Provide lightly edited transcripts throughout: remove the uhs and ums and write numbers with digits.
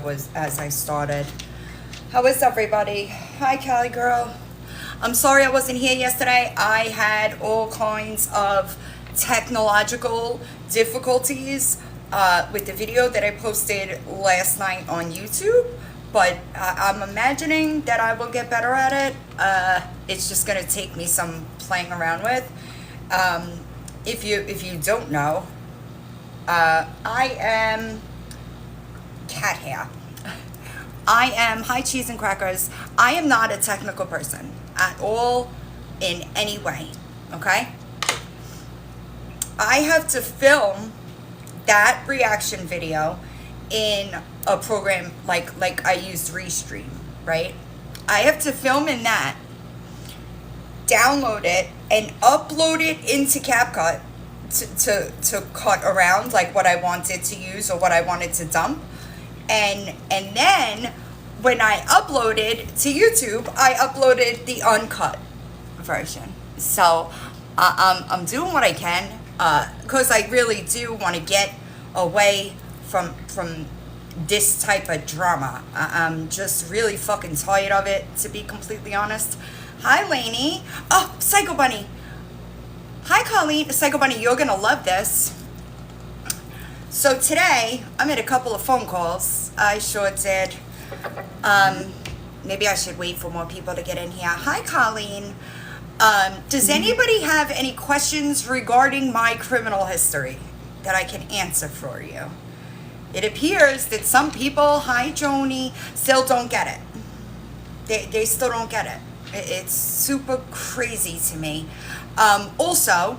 as I started. How is everybody? Hi, Callie girl. I'm sorry I wasn't here yesterday. I had all kinds of technological difficulties with the video that I posted last night on YouTube, but I'm imagining that I will get better at it. It's just gonna take me some playing around with. If you don't know, I am cat hair. I am Hi Cheese and Crackers. I am not a technical person at all in any way, okay? I have to film that reaction video in a program like I used Restream, right? I have to film in that, download it, and upload it into CapCut to cut around like what I wanted to use or what I wanted to dump. And then when I uploaded to YouTube, I uploaded the uncut version. So I'm doing what I can because I really do want to get away from this type of drama. I'm just really fucking tired of it, to be completely honest. Hi, Lainey. Oh, Psycho Bunny. Hi, Colleen. Psycho Bunny, you're gonna love this. So today, I made a couple of phone calls. I sure did. Maybe I should wait for more people to get in here. Hi, Colleen. Does anybody have any questions regarding my criminal history that I can answer for you? It appears that some people, hi, Joni, still don't get it. They still don't get it. It's super crazy to me. Also,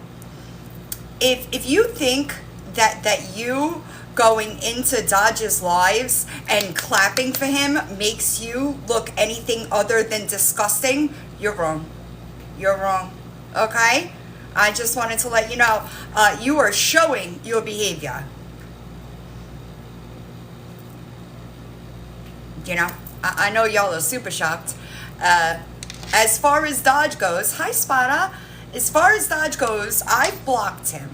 if you think that you going into Dodge's lives and clapping for him makes you look anything other than disgusting, you're wrong. You're wrong. Okay? I just wanted to let you know, you are showing your behavior. You know, I know y'all are super shocked. As far as Dodge goes, hi, Spada. As far as Dodge goes, I've blocked him.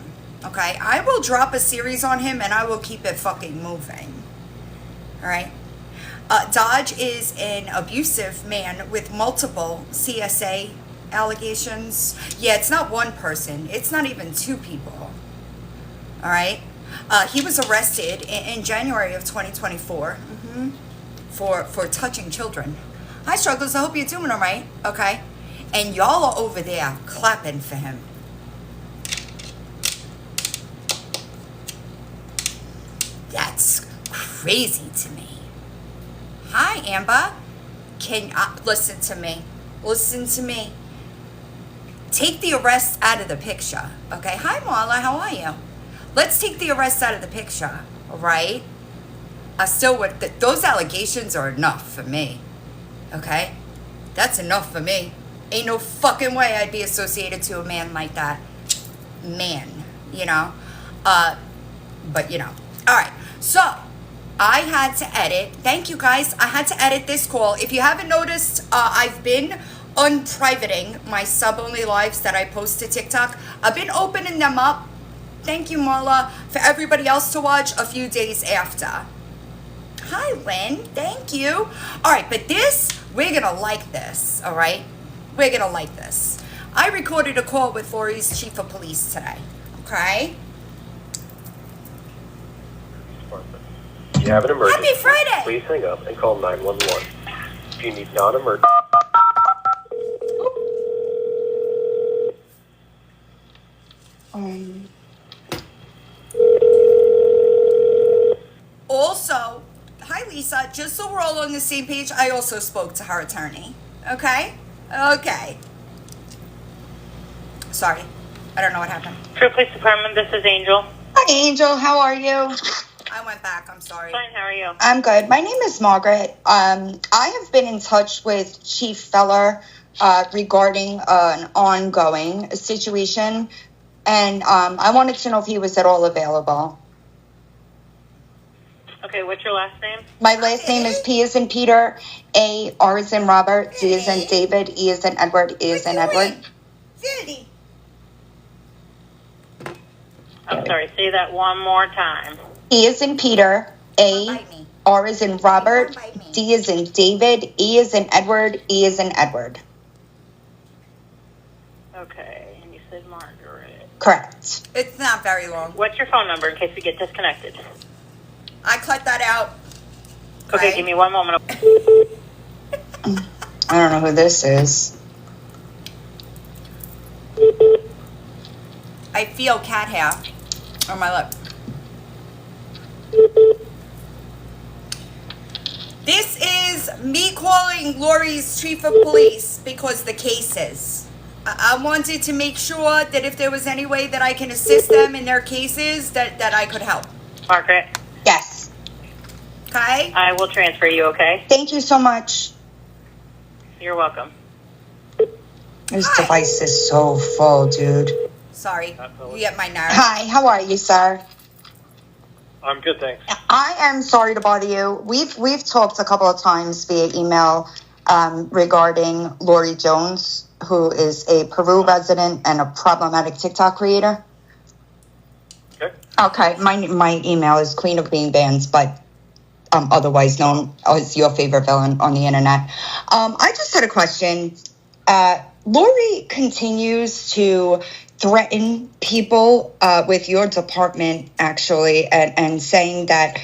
Okay, I will drop a series on him and I will keep it fucking moving. All right. Dodge is an abusive man with multiple CSA allegations. Yeah, it's not one person. It's not even two people. All right. He was arrested in January of 2024 for touching children. Hi, Struggles. I hope you're doing all right. Okay. And y'all are over there clapping for him. That's crazy to me. Hi, Amber. Can listen to me. Listen to me. Take the arrest out of the picture. Okay. Hi, Marla. How are you? Let's take the arrest out of the picture. All right. I still would. Those allegations are enough for me. Okay. That's enough for me. Ain't no fucking way I'd be associated to a man like that. Man, you know. But you know. All right. So, I had to edit. Thank you, guys. I had to edit this call. If you haven't noticed, I've been unprivating my sub-only lives that I post to TikTok. I've been opening them up. Thank you, Marla, for everybody else to watch a few days after. Hi, Lynn. Thank you. All right, but this, we're going to like this, all right? We're going to like this. I recorded a call with Lorie's chief of police today, okay? If you have an emergency, Happy Friday! please hang up and call 911. If you need non-emergency... Also, hi, Lisa. Just so we're all on the same page, I also spoke to her attorney, okay? Okay. Sorry. I don't know what happened. True Police Department, this is Angel. Hi, Angel. How are you? I went back. I'm sorry. Fine, how are you? I'm good. My name is Margaret. I have been in touch with Chief Feller regarding an ongoing situation, and I wanted to know if he was at all available. Okay, what's your last name? My last name is P as in Peter, A, R as in Robert, D as in David, E as in Edward, E as in Edward. Vanity. I'm sorry, say that one more time. P as in Peter, A, R is in Robert, D is in David, E is in Edward, E is in Edward. Okay, and you said Margaret. Correct. It's not very long. What's your phone number in case we get disconnected? I cut that out. Okay, give me one moment. I don't know who this is. I feel cat hair on my lip. This is me calling Lorie's chief of police because the cases. I wanted to make sure that if there was any way that I can assist them in their cases, that I could help. Margaret, Yes. Okay? I will transfer you, okay? Thank you so much. You're welcome. This Hi. device is so full, dude. Sorry. You get my narrative. Hi, how are you, sir? I'm good, thanks. I am sorry to bother you. We've talked a couple of times via email regarding Lorie Jones, who is a Peru resident and a problematic TikTok creator. Okay. Okay, my email is Queen of Being Bands, but otherwise known as your favorite villain on the internet. I just had a question. Lorie continues to threaten people with your department, actually, and saying that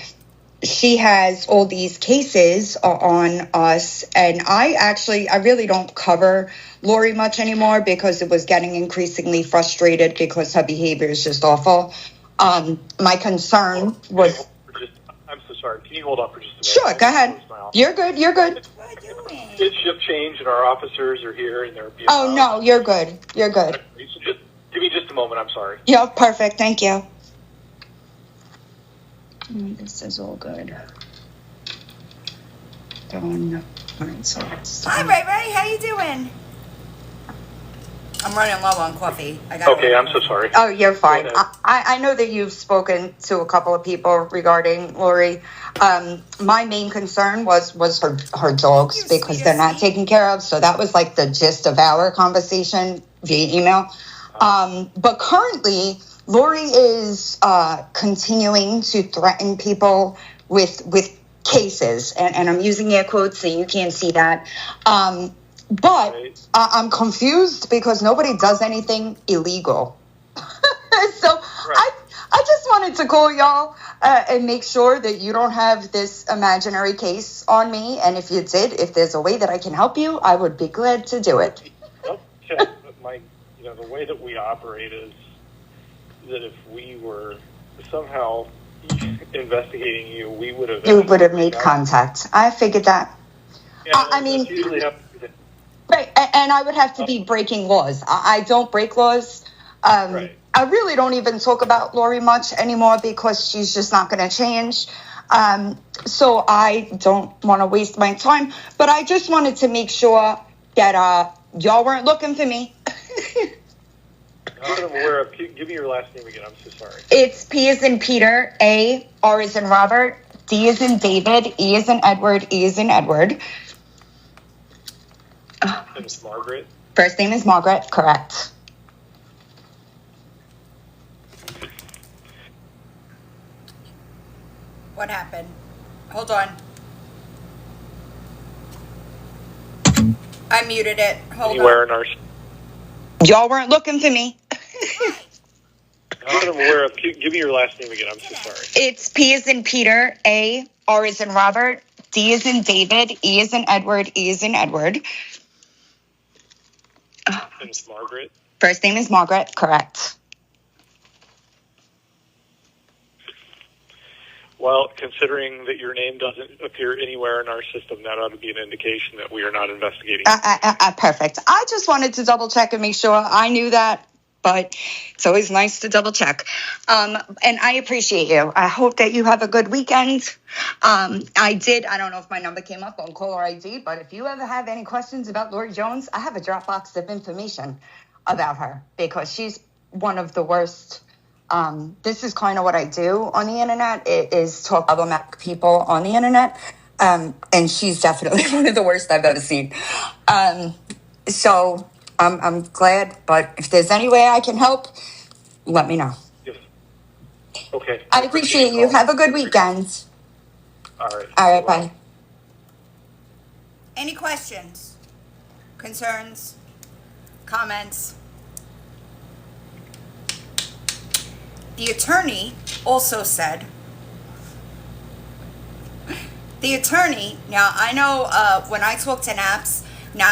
she has all these cases on us. And I really don't cover Lorie much anymore because it was getting increasingly frustrated because her behavior is just awful. My concern was... I'm so sorry. Can you hold on for just a minute? Sure, go ahead. You're good. What are you doing? It's shift change, and our officers are here, and they're being Oh, no, you're good. You're good. So just give me just a moment. I'm sorry. Yeah, perfect. Thank you. This is all good. Done. All right, so Hi, Ray Ray. How you doing? I'm running low on coffee. Okay, I'm so sorry. Oh, you're fine. Go ahead. I know that you've spoken to a couple of people regarding Lorie. My main concern was her dogs You because sweet they're not sweet. taken care of. So that was like the gist of our conversation via email. But currently, Lorie is continuing to threaten people with cases, and I'm using air quotes so you can't see that. But Right. I'm confused because nobody does anything illegal. So Right. I just wanted to call y'all and make sure that you don't have this imaginary case on me. And if you did, if there's a way that I can help you, I would be glad to do it. Okay, but the way that we operate is that if we were somehow investigating you, we would have... You would have made contact. I figured that. Yeah, I mean- that's usually how we do that. Right, and I would have to be breaking laws. I don't break laws. Right. I really don't even talk about Lorie much anymore because she's just not going to change. So I don't want to waste my time. But I just wanted to make sure that y'all weren't looking for me. Not that I'm aware of. Give me your last name again. I'm so sorry. It's P as in Peter, A, R as in Robert, D as in David, E as in Edward, E as in Edward. And it's Margaret. First name is Margaret, correct. What happened? Hold on. I muted it. Hold Anywhere on. in our... Y'all weren't looking for me. Not that I'm aware of. Give me your last name again. I'm so sorry. It's P as in Peter, A, R as in Robert, D as in David, E as in Edward, E as in Edward. And it's Margaret. First name is Margaret, correct. Well, considering that your name doesn't appear anywhere in our system, that ought to be an indication that we are not investigating. Perfect. I just wanted to double check and make sure I knew that, but it's always nice to double check. And I appreciate you. I hope that you have a good weekend. I don't know if my number came up on caller ID, but if you ever have any questions about Lorie Jones, I have a Dropbox of information about her because she's one of the worst. This is kind of what I do on the internet, is talk problematic people on the internet. And she's definitely one of the worst I've ever seen. So I'm glad, but if there's any way I can help, let me know. Yes. Okay. I appreciate you. Have a good weekend. All right. All right, bye. Any questions, concerns, comments? The attorney also said, now I know when I talked to Naps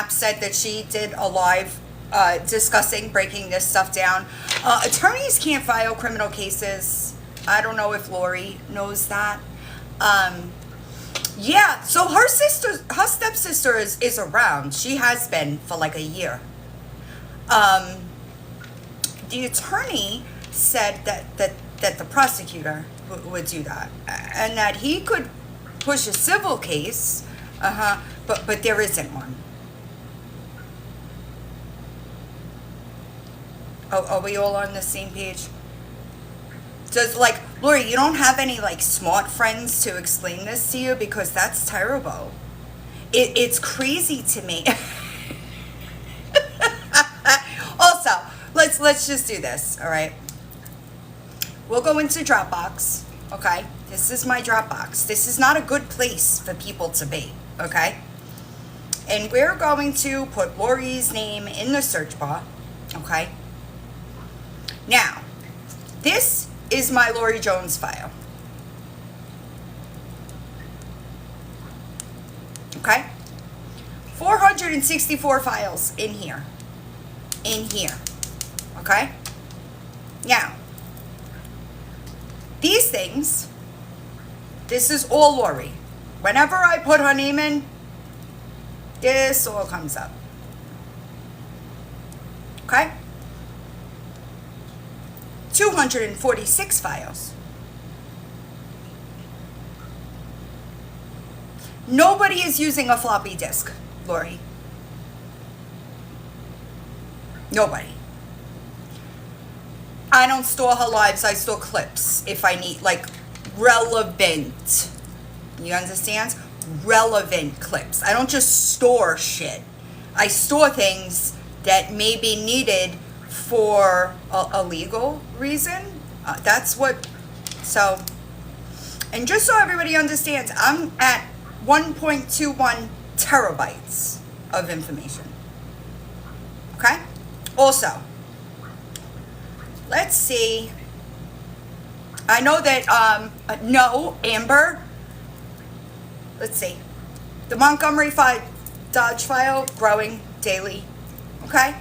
said that she did a live discussing breaking this stuff down. Attorneys can't file criminal cases. I don't know if Lorie knows that. Yeah, so her stepsister is around. She has been for like a year. The attorney said that the prosecutor would do that, and that he could push a civil case, but there isn't one. Oh, are we all on the same page? Does, like, Lorie, you don't have any, like, smart friends to explain this to you? Because that's terrible. It's crazy to me. Also, let's just do this, all right? We'll go into Dropbox, okay? This is my Dropbox. This is not a good place for people to be, okay? And we're going to put Lorie's name in the search bar, okay? Now, this is my Lorie Jones file. Okay? 464 files in here. Okay? Now, these things, this is all Lorie. Whenever I put her name in, this all comes up. Okay? 246 files. Nobody is using a floppy disk, Lorie. Nobody. I don't store her lives, I store clips if I need, like, relevant. You understand? Relevant clips. I don't just store shit. I store things that may be needed for a legal reason. That's what, so, and just so everybody understands, I'm at 1.21 terabytes of information. Okay? Also, let's see. I know that, no, Amber, let's see. The Montgomery Dodge file, growing daily. Okay?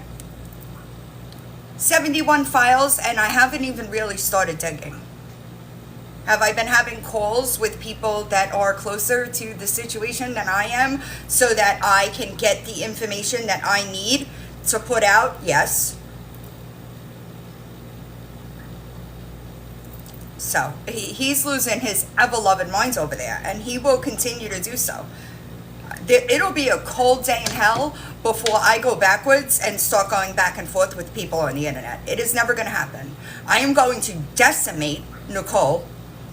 71 files, and I haven't even really started digging. Have I been having calls with people that are closer to the situation than I am so that I can get the information that I need to put out? Yes. So, he's losing his ever-loving minds over there, and he will continue to do so. It'll be a cold day in hell before I go backwards and start going back and forth with people on the internet. It is never going to happen. I am going to decimate Nicole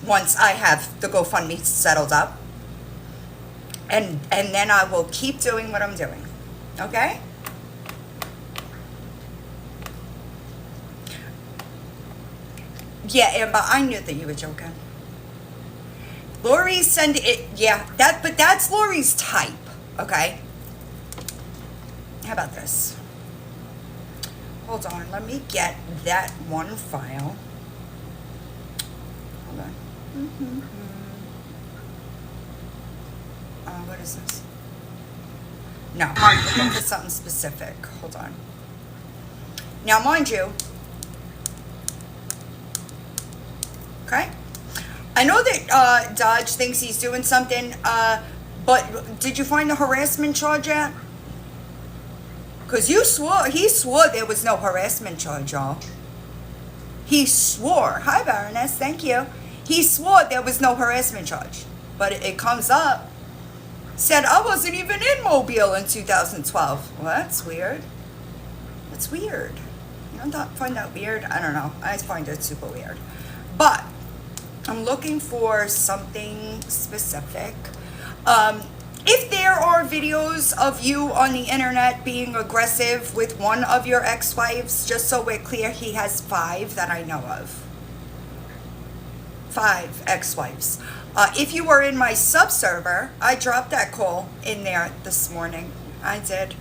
once I have the GoFundMe settled up. And then I will keep doing what I'm doing. Okay? Yeah, Amber, I knew that you were joking. Lorie send it, yeah, but that's Lorie's type, okay? How about this? Hold on, let me get that one file. Hold on. What is this? No, I'm looking for something specific. Hold on. Now, mind you, okay? I know that Dodge thinks he's doing something, but did you find the harassment charge yet? Because he swore there was no harassment charge, y'all. He swore. Hi, Baroness, thank you. He swore there was no harassment charge. But it comes up. Said, I wasn't even in Mobile in 2012. Well, that's weird. That's weird. You don't find that weird? I don't know. I find it super weird. But I'm looking for something specific. If there are videos of you on the internet being aggressive with one of your ex-wives, just so we're clear, he has 5 that I know of. 5 ex-wives. If you were in my sub-server, I dropped that call in there this morning. I did.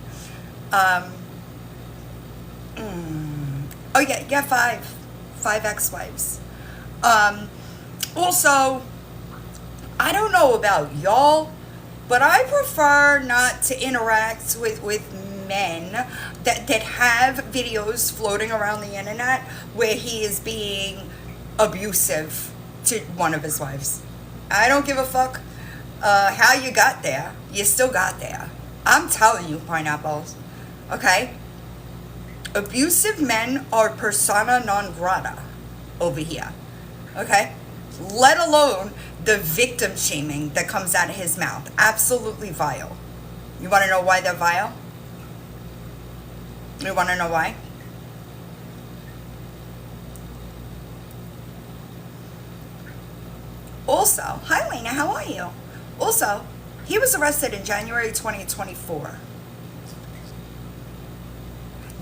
Oh, yeah, five ex-wives. Also, I don't know about y'all, but I prefer not to interact with men that have videos floating around the internet where he is being abusive to one of his wives. I don't give a fuck how you got there. You still got there. I'm telling you, pineapples. Okay? Abusive men are persona non grata over here. Okay? Let alone the victim shaming that comes out of his mouth. Absolutely vile. You want to know why they're vile? You want to know why? Also, hi Lena, how are you? Also, he was arrested in January 2024.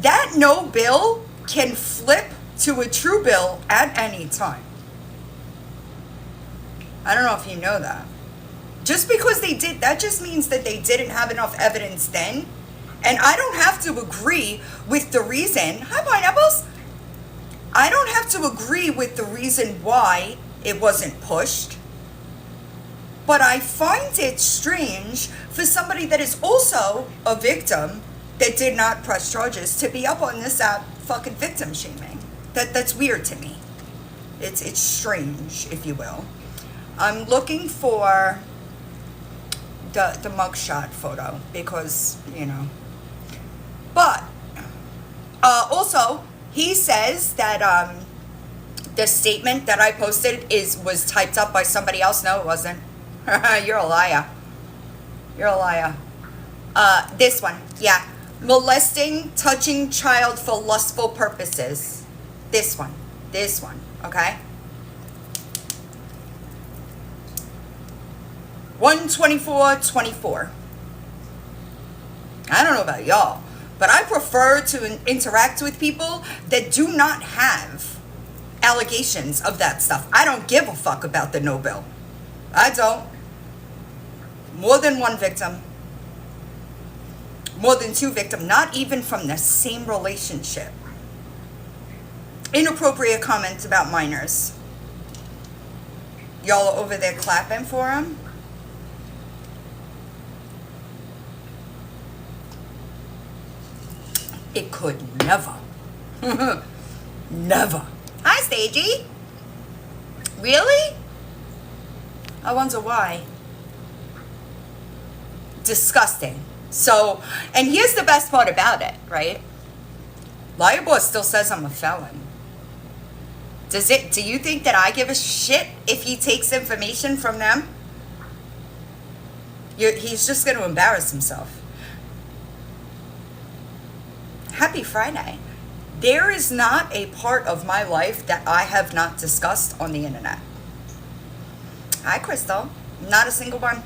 That no bill can flip to a true bill at any time. I don't know if you know that. Just because they did, that just means that they didn't have enough evidence then. And I don't have to agree with the reason. Hi, pineapples. I don't have to agree with the reason why it wasn't pushed. But I find it strange for somebody that is also a victim that did not press charges to be up on this app fucking victim shaming. That's weird to me. It's strange, if you will. I'm looking for the mugshot photo because, you know. But also, he says that the statement that I posted was typed up by somebody else. No, it wasn't. You're a liar. You're a liar. This one, yeah. Molesting, touching child for lustful purposes. This one, okay? 124-24. I don't know about y'all, but I prefer to interact with people that do not have allegations of that stuff. I don't give a fuck about the no bill. I don't. More than one victim. More than two victims. Not even from the same relationship. Inappropriate comments about minors. Y'all are over there clapping for him. It could never. Never. Hi, Stagey. Really? I wonder why. Disgusting. So, and here's the best part about it, right? Liar Boss still says I'm a felon. Do you think that I give a shit if he takes information from them? He's just going to embarrass himself. Happy Friday. There is not a part of my life that I have not discussed on the internet. Hi, Crystal. Not a single one.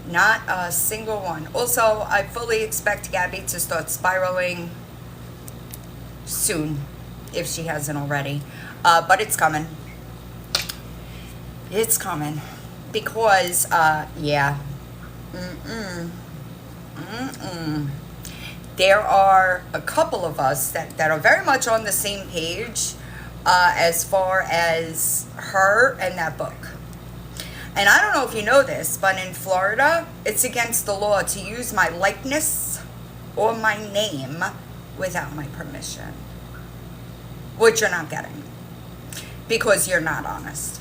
Not a single one. Also, I fully expect Gabby to start spiraling soon, if she hasn't already. But it's coming. It's coming. Because, yeah. There are a couple of us that are very much on the same page as far as her and that book. And I don't know if you know this, but in Florida, it's against the law to use my likeness or my name without my permission. Which you're not getting. Because you're not honest.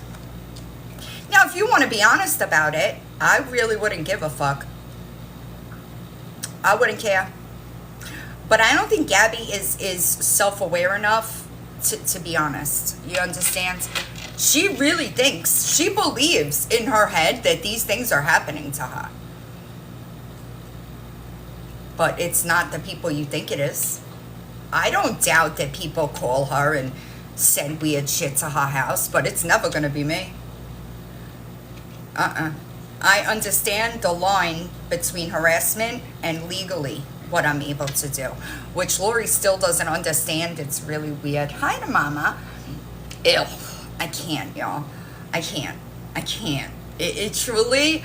Now, if you want to be honest about it, I really wouldn't give a fuck. I wouldn't care. But I don't think Gabby is self-aware enough to be honest. You understand? She really thinks, she believes in her head that these things are happening to her. But it's not the people you think it is. I don't doubt that people call her and send weird shit to her house, but it's never going to be me. I understand the line between harassment and legally what I'm able to do, which Lorie still doesn't understand. It's really weird. Hi to Mama. Ew. I can't, y'all. I can't. I can't. It truly,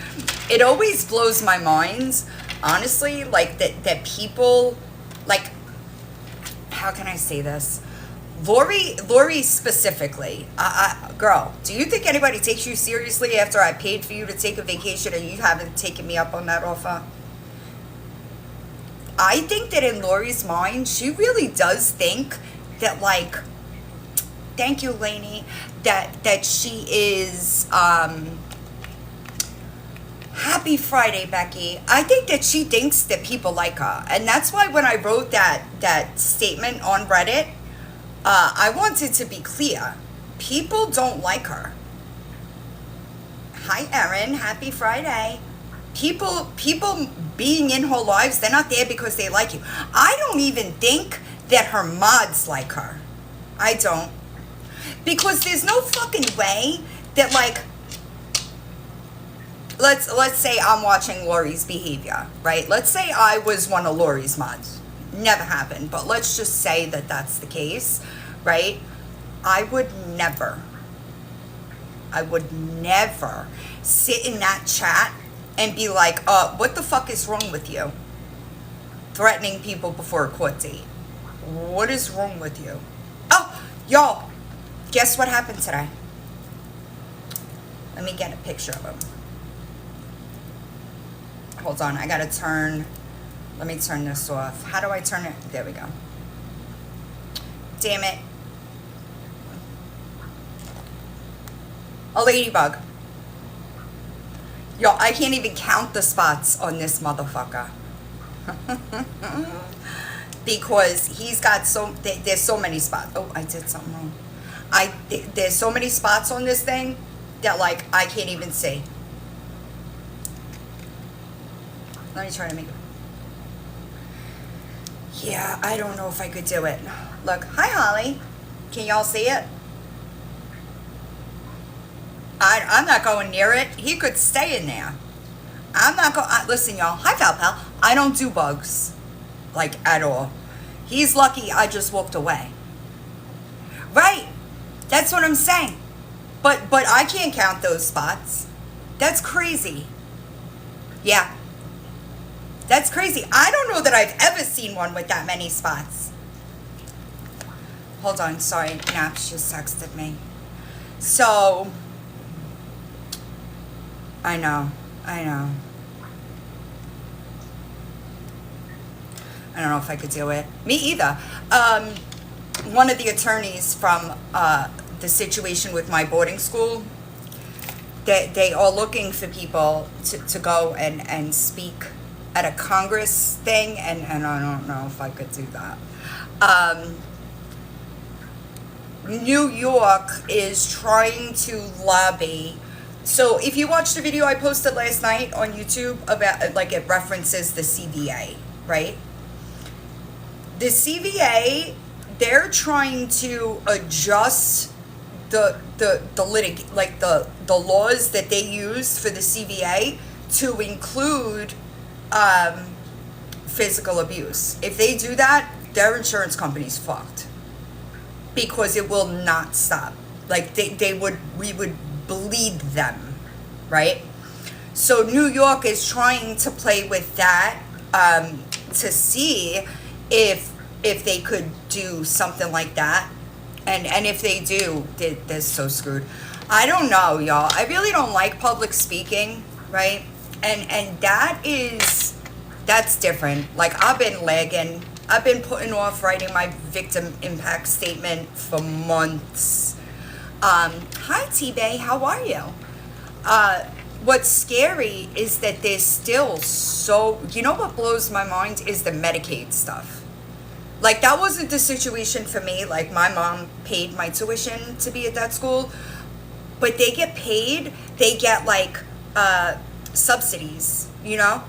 it always blows my mind, honestly, like that people, like, how can I say this? Lorie specifically, girl, do you think anybody takes you seriously after I paid for you to take a vacation and you haven't taken me up on that offer? I think that in Lorie's mind, she really does think that, like, thank you, Lainey, that she is, happy Friday, Becky. I think that she thinks that people like her. And that's why when I wrote that statement on Reddit, I wanted to be clear. People don't like her. Hi, Erin. Happy Friday. People being in her lives, they're not there because they like you. I don't even think that her mods like her. I don't. Because there's no fucking way that, like, let's say I'm watching Lorie's behavior, right? Let's say I was one of Lorie's mods. Never happened, but let's just say that that's the case, right? I would never sit in that chat and be like, what the fuck is wrong with you? Threatening people before a court date. What is wrong with you? Oh, y'all, guess what happened today? Let me get a picture of him. Hold on, I gotta let me turn this off. How do I turn it? There we go. Damn it. A ladybug. Yo, I can't even count the spots on this motherfucker. Because he's got there's so many spots. Oh, I did something wrong. There's so many spots on this thing that, like, I can't even see. Let me try to make it. Yeah, I don't know if I could do it. Look, hi Holly. Can y'all see it? I'm not going near it. He could stay in there. I'm not going. Listen, y'all. Hi, Pal. I don't do bugs, like, at all. He's lucky I just walked away. Right. That's what I'm saying. But I can't count those spots. That's crazy. Yeah. That's crazy. I don't know that I've ever seen one with that many spots. Hold on. Sorry. Naps just texted me. So, I know. I don't know if I could do it. Me either. One of the attorneys from the situation with my boarding school, they are looking for people to go and speak at a Congress thing, and I don't know if I could do that. New York is trying to lobby. So if you watched the video I posted last night on YouTube about, like, it references the CVA, right? The CVA, they're trying to adjust the laws that they use for the CVA to include physical abuse. If they do that, their insurance company's fucked, because it will not stop. Like, we would bleed them, right? So New York is trying to play with that to see if they could do something like that, and if they do, they're so screwed. I don't know, y'all. I really don't like public speaking, right? And that's different. Like, I've been lagging. I've been putting off writing my victim impact statement for months. Hi, T-Bay. How are you? What's scary is that there's still so... You know what blows my mind is the Medicaid stuff. Like, that wasn't the situation for me. Like, my mom paid my tuition to be at that school. But they get paid. They get, like, subsidies, you know?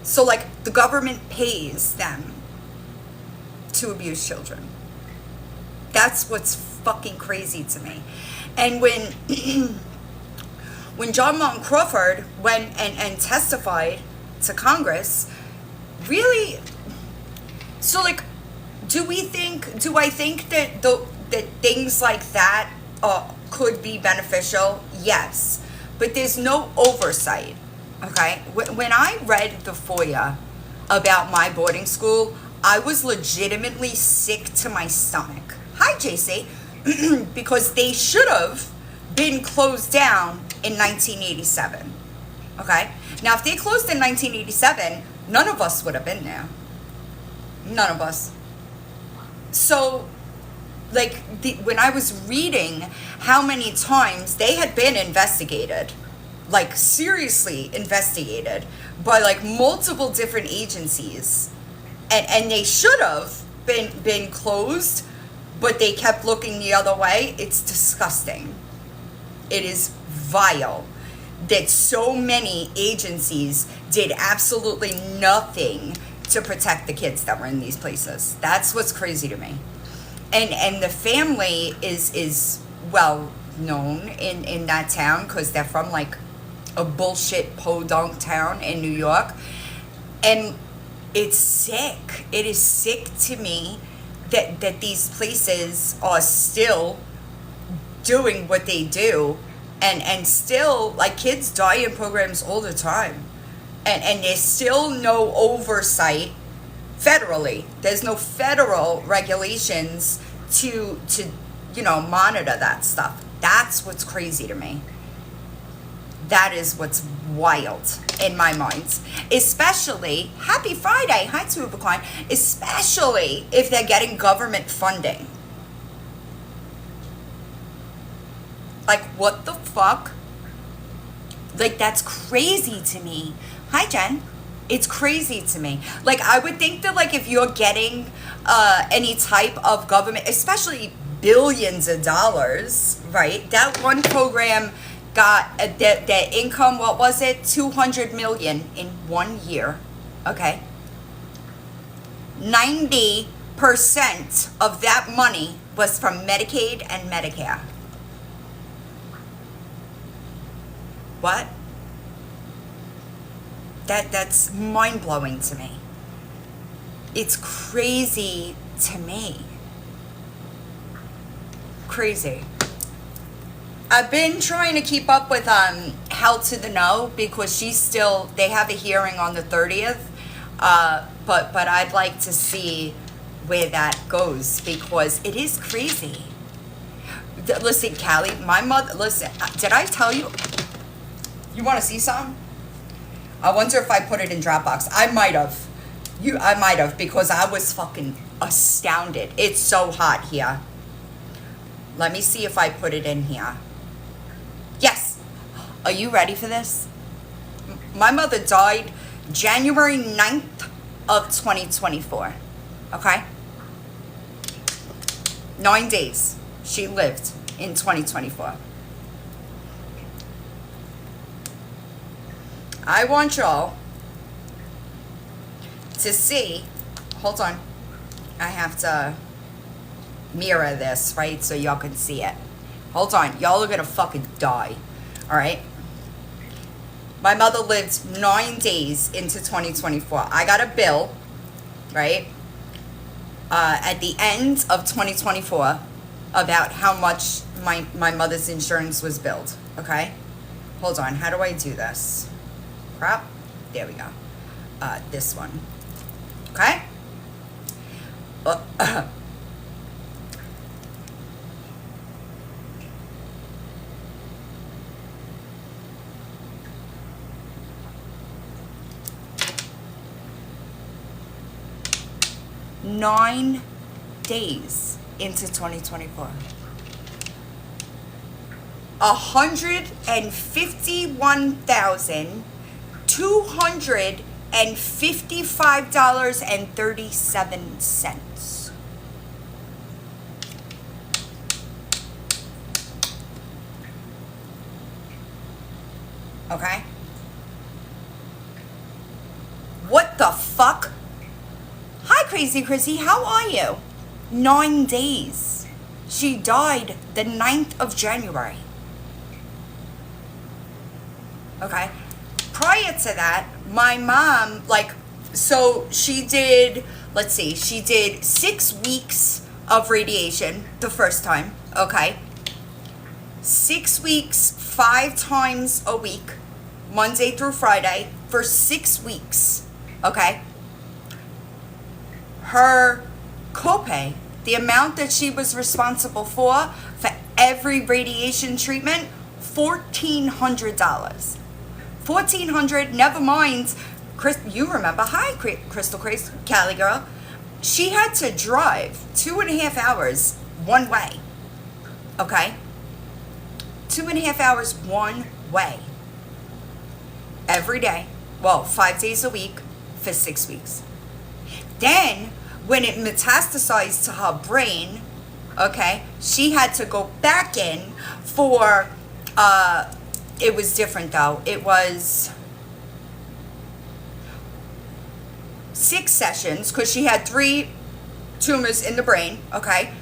So, like, the government pays them to abuse children. That's what's fucking crazy to me. And when John Martin Crawford went and testified to Congress, really, so, like, do I think that that things like that could be beneficial? Yes. but there's no oversight, okay? When I read the FOIA about my boarding school, I was legitimately sick to my stomach. Hi, JC. Because they should have been closed down in 1987, okay? Now, if they closed in 1987, none of us would have been there. None of us. So, like, when I was reading how many times they had been investigated, like, seriously investigated by, like, multiple different agencies, and they should have been closed, but they kept looking the other way, it's disgusting. It is vile that so many agencies did absolutely nothing to protect the kids that were in these places. That's what's crazy to me. And the family is well known in that town because they're from like a bullshit podunk town in New York. And it's sick. It is sick to me that these places are still doing what they do, and still, like, kids die in programs all the time, and there's still no oversight federally. There's no federal regulations to monitor that stuff. That's what's crazy to me. That is what's wild in my mind. Especially, happy Friday, hi to Ubicline, especially if they're getting government funding. Like, what the fuck? Like, that's crazy to me. Hi, Jen. It's crazy to me. Like, I would think that, like, if you're getting any type of government, especially billions of dollars, right? That one program got their income, what was it? 200 million in 1 year. Okay. 90% of that money was from Medicaid and Medicare. What? That's mind-blowing to me. It's crazy to me. Crazy. I've been trying to keep up with Hell to the No because they have a hearing on the 30th. But I'd like to see where that goes because it is crazy. Listen, Callie, my mother, listen, did I tell you? You want to see something? I wonder if I put it in Dropbox. I might have. I might have because I was fucking astounded. It's so hot here. Let me see if I put it in here. Yes. Are you ready for this? My mother died January 9th of 2024. Okay? 9 days she lived in 2024. I want y'all to see, hold on, I have to mirror this, right, so y'all can see it. Hold on, y'all are gonna fucking die, all right? My mother lived 9 days into 2024. I got a bill, right, at the end of 2024 about how much my mother's insurance was billed, okay? Hold on, how do I do this? Crap. There we go. This one. Okay? Nine days into 2024. $151,255.37. Okay? What the fuck? Hi, Crazy Chrissy. How are you? 9 days. She died the 9th of January. Okay? Prior to that, my mom, so she did, she did 6 weeks of radiation the first time, okay? 6 weeks, 5 times a week, Monday through Friday, for 6 weeks, okay? Her copay, the amount that she was responsible for every radiation treatment, $1,400. $1,400, never mind, Chris, you remember, hi, Crystal Craze, Cali girl. She had to drive 2.5 hours one way, okay? 2.5 hours one way. Every day. Well, 5 days a week for 6 weeks. Then, when it metastasized to her brain, okay, she had to go back in for, it was different though. It was 6 sessions, because she had 3 tumors in the brain, okay?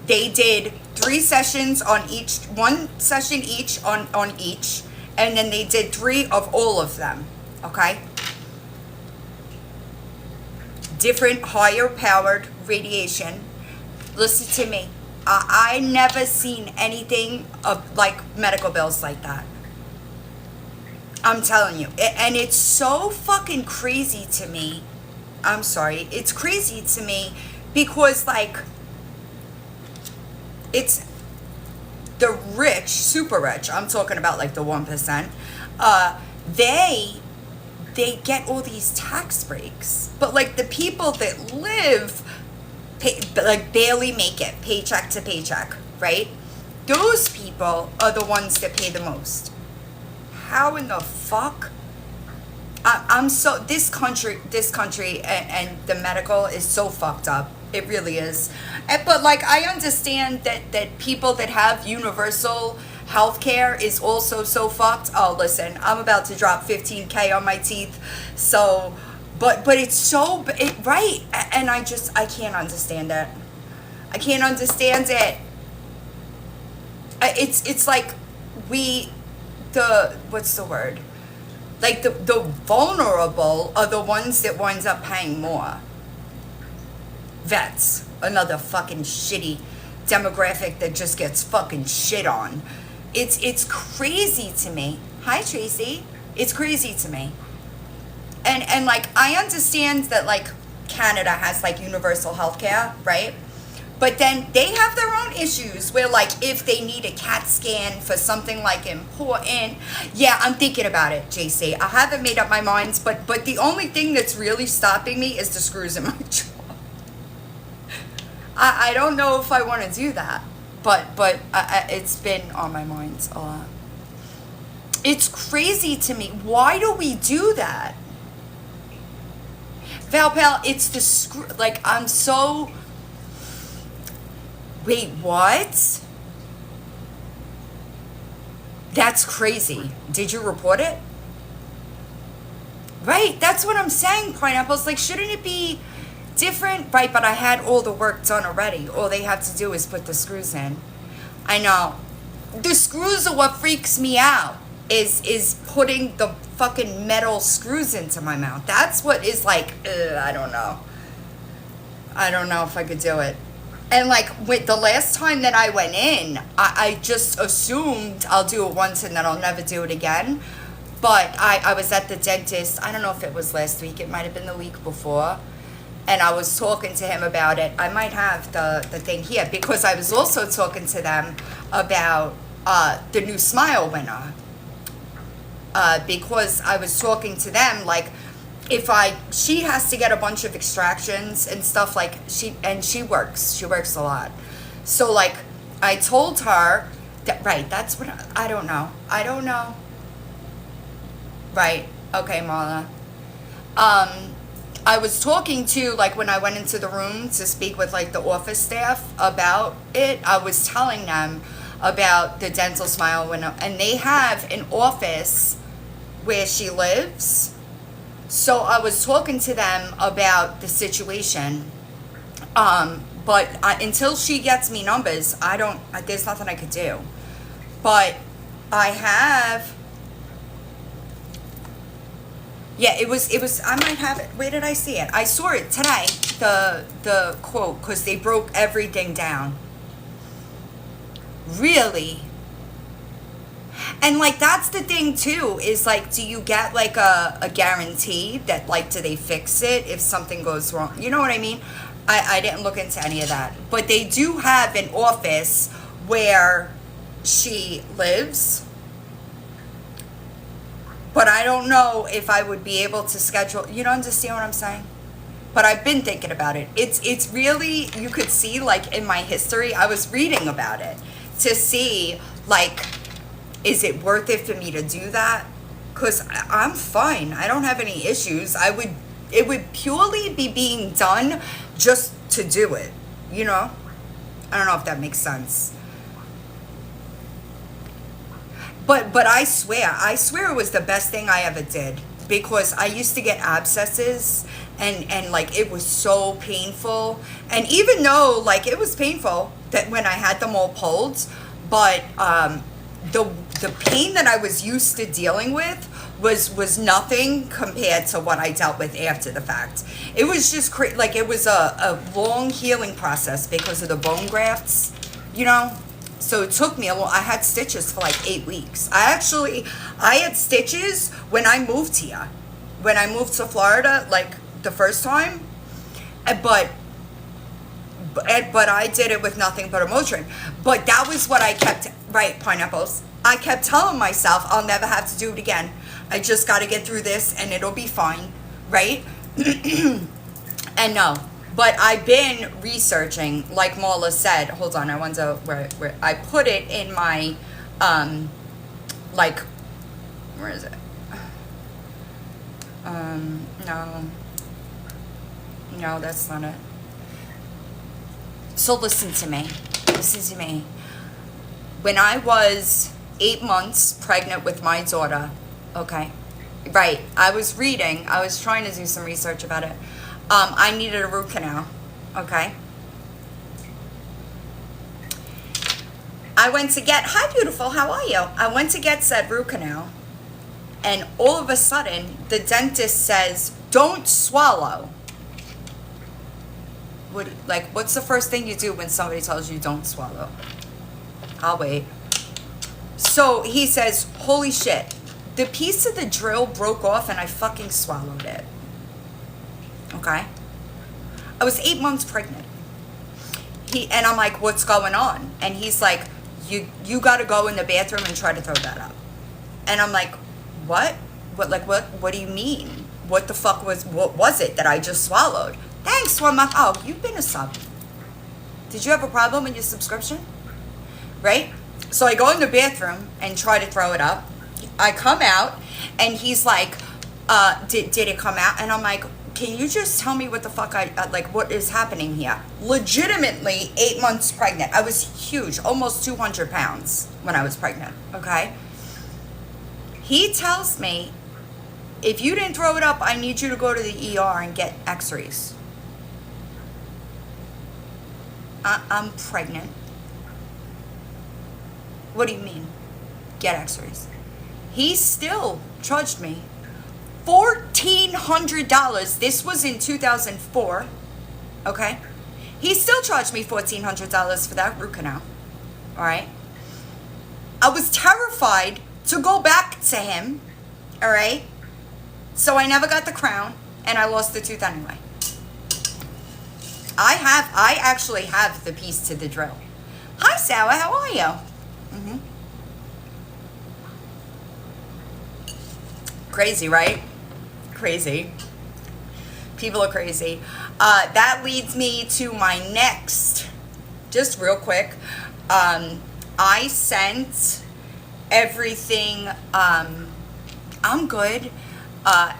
They did 3 sessions on each, 1 session each on each, and then they did 3 of all of them, okay? Different higher powered radiation. Listen to me. I never seen anything of like medical bills like that. I'm telling you. And it's so fucking crazy to me. I'm sorry. It's crazy to me because, like, it's the rich, super rich. I'm talking about like the 1%. They get all these tax breaks, but like the people that live, like barely make it paycheck to paycheck, right? Those people are the ones that pay the most. How in the fuck? I'm so, this country and the medical is so fucked up. It really is. But like, I understand that people that have universal healthcare is also so fucked. Oh, listen, I'm about to drop 15K on my teeth. So, but it's so, right. And I can't understand it. I can't understand it. It's like what's the word? Like the vulnerable are the ones that winds up paying more. Vets, another fucking shitty demographic that just gets fucking shit on. It's crazy to me. Hi, Tracy. It's crazy to me. And like, I understand that like Canada has like universal healthcare, right? But then they have their own issues where, like, if they need a CAT scan for something like important, yeah, I'm thinking about it, JC. I haven't made up my mind, but the only thing that's really stopping me is the screws in my jaw. I don't know if I want to do that, but it's been on my mind a lot. It's crazy to me. Why do we do that? Valpal, it's the screw. Like, I'm so. Wait, what? That's crazy. Did you report it? Right, that's what I'm saying, Pineapples. Like, shouldn't it be different? Right, but I had all the work done already. All they have to do is put the screws in. I know. The screws are what freaks me out. Is putting the fucking metal screws into my mouth. That's what is like, I don't know. I don't know if I could do it. And like with the last time that I went in, I just assumed I'll do it once and then I'll never do it again. But I was at the dentist, I don't know if it was last week, it might have been the week before. And I was talking to him about it. I might have the thing here because I was also talking to them about the new Smile winner. Because I was talking to them like, she has to get a bunch of extractions and stuff, like she works a lot. So like I told her that, right, that's what, I don't know. Right. Okay, Marla. I was talking to, like, when I went into the room to speak with like the office staff about it, I was telling them about the Dental Smile winner, and they have an office where she lives. So I was talking to them about the situation, but until she gets me numbers, there's nothing I could do. But I have, yeah, it was, I might have it, where did I see it? I saw it today, the quote, because they broke everything down. Really? And like that's the thing too, is like, do you get like a guarantee that like, do they fix it if something goes wrong? You know what I mean? I didn't look into any of that, but they do have an office where she lives, but I don't know if I would be able to schedule. You don't understand what I'm saying? But I've been thinking about it. It's really, you could see like in my history, I was reading about it to see like, is it worth it for me to do that? Because I'm fine. I don't have any issues. It would purely be being done just to do it, you know? I don't know if that makes sense. But I swear it was the best thing I ever did, because I used to get abscesses and like it was so painful. And even though like it was painful that when I had them all pulled, but the pain that I was used to dealing with was nothing compared to what I dealt with after the fact. It was just like it was a long healing process because of the bone grafts, you know. So it took me I had stitches for like 8 weeks. I had stitches when I moved here, when I moved to Florida, like the first time, but I did it with nothing but a Motrin. But that was what I kept, right, pineapples. I kept telling myself I'll never have to do it again. I just got to get through this and it'll be fine, right? And no, but I've been researching, like Marla said. Hold on, I wonder where I put it in my, like, where is it? No, that's not it. So listen to me. When I was 8 months pregnant with my daughter, okay, right, I was trying to do some research about it. I needed a root canal, okay? I went to get, hi beautiful, how are you? I went to get said root canal, and all of a sudden, the dentist says, don't swallow. What's the first thing you do when somebody tells you don't swallow? I'll wait. So he says, holy shit, the piece of the drill broke off and I fucking swallowed it. Okay? I was 8 months pregnant. And I'm like, what's going on? And he's like, you got to go in the bathroom and try to throw that up. And I'm like, what? What do you mean? What the fuck what was it that I just swallowed? Thanks, one month. Oh, you've been a sub. Did you have a problem with your subscription? Right? So I go in the bathroom and try to throw it up. I come out and he's like, did it come out? And I'm like, can you just tell me what the fuck what is happening here? Legitimately 8 months pregnant. I was huge, almost 200 pounds when I was pregnant, okay? He tells me, if you didn't throw it up, I need you to go to the ER and get x-rays. I'm pregnant. What do you mean? Get x-rays. He still charged me $1,400. This was in 2004. Okay? He still charged me $1,400 for that root canal. Alright? I was terrified to go back to him. Alright? So I never got the crown and I lost the tooth anyway. I actually have the piece to the drill. Hi, Sour, how are you? Mm-hmm. Crazy, right? Crazy. People are crazy. That leads me to my next, just real quick. I sent everything, I'm good.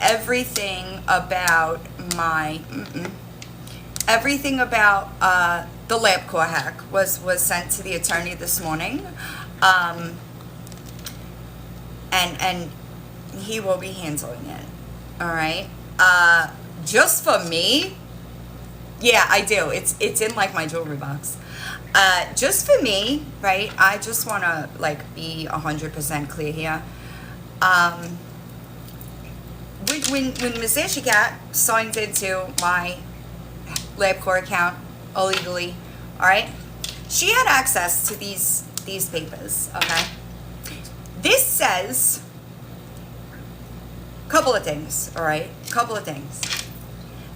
Everything about my, everything about the LabCorp hack was sent to the attorney this morning. And he will be handling it. All right. Just for me, yeah, I do. It's in like my jewelry box. Just for me, right? I just want to like be 100% clear here. When Ms. Ashigat signed into my LabCorp account illegally, all right, she had access to these papers. Okay. This says a couple of things, all right? Couple of things.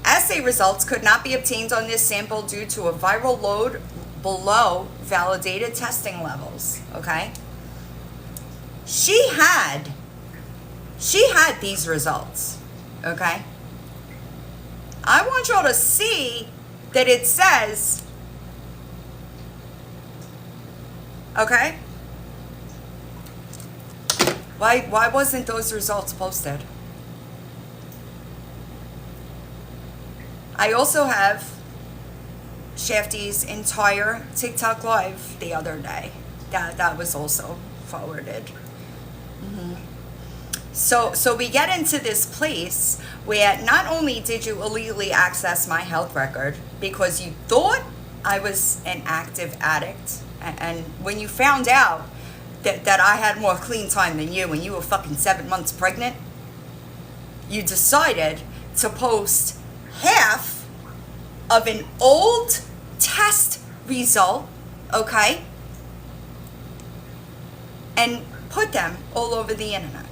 Assay results could not be obtained on this sample due to a viral load below validated testing levels, okay? She had these results, okay? I want y'all to see that it says, okay? Why wasn't those results posted? I also have Shafty's entire TikTok live the other day. That was also forwarded. So we get into this place where not only did you illegally access my health record because you thought I was an active addict, and when you found out that I had more clean time than you when you were fucking 7 months pregnant, you decided to post half of an old test result, okay, and put them all over the internet.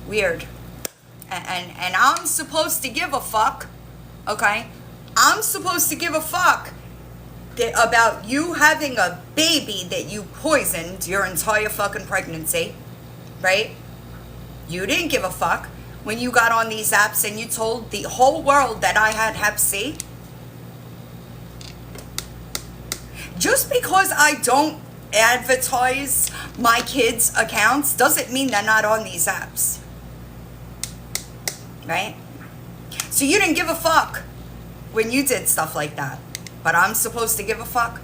Weird. And I'm supposed to give a fuck, okay? I'm supposed to give a fuck about you having a baby that you poisoned your entire fucking pregnancy, right? You didn't give a fuck when you got on these apps and you told the whole world that I had Hep C. Just because I don't advertise my kids' accounts doesn't mean they're not on these apps. Right? So you didn't give a fuck when you did stuff like that. But I'm supposed to give a fuck?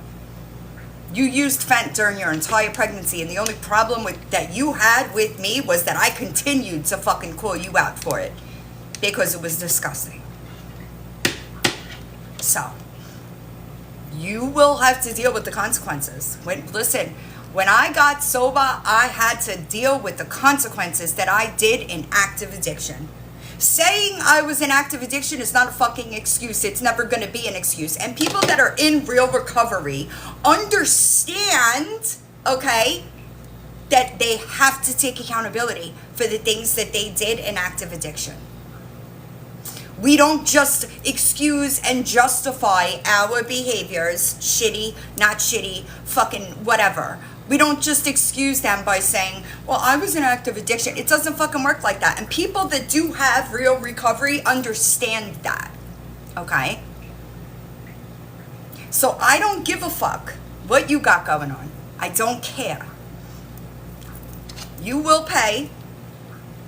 You used Fent during your entire pregnancy, and the only problem that you had with me was that I continued to fucking call you out for it. Because it was disgusting. So, you will have to deal with the consequences. Listen, when I got sober, I had to deal with the consequences that I did in active addiction. Saying I was in active addiction is not a fucking excuse. It's never going to be an excuse. And people that are in real recovery understand, okay, that they have to take accountability for the things that they did in active addiction. We don't just excuse and justify our behaviors, shitty, not shitty, fucking whatever. We don't just excuse them by saying, well, I was in active addiction. It doesn't fucking work like that. And people that do have real recovery understand that, okay? So I don't give a fuck what you got going on. I don't care. You will pay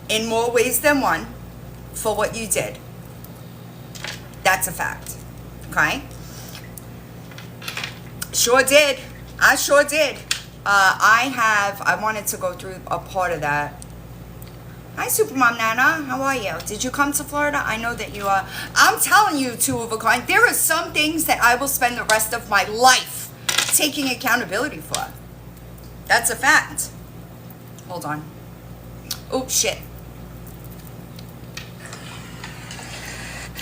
in more ways than one for what you did. That's a fact, okay? Sure did. I sure did. I wanted to go through a part of that. Hi, Supermom Nana. How are you? Did you come to Florida? I know that you are. I'm telling you, two of a kind, there are some things that I will spend the rest of my life taking accountability for. That's a fact. Hold on. Oh, shit.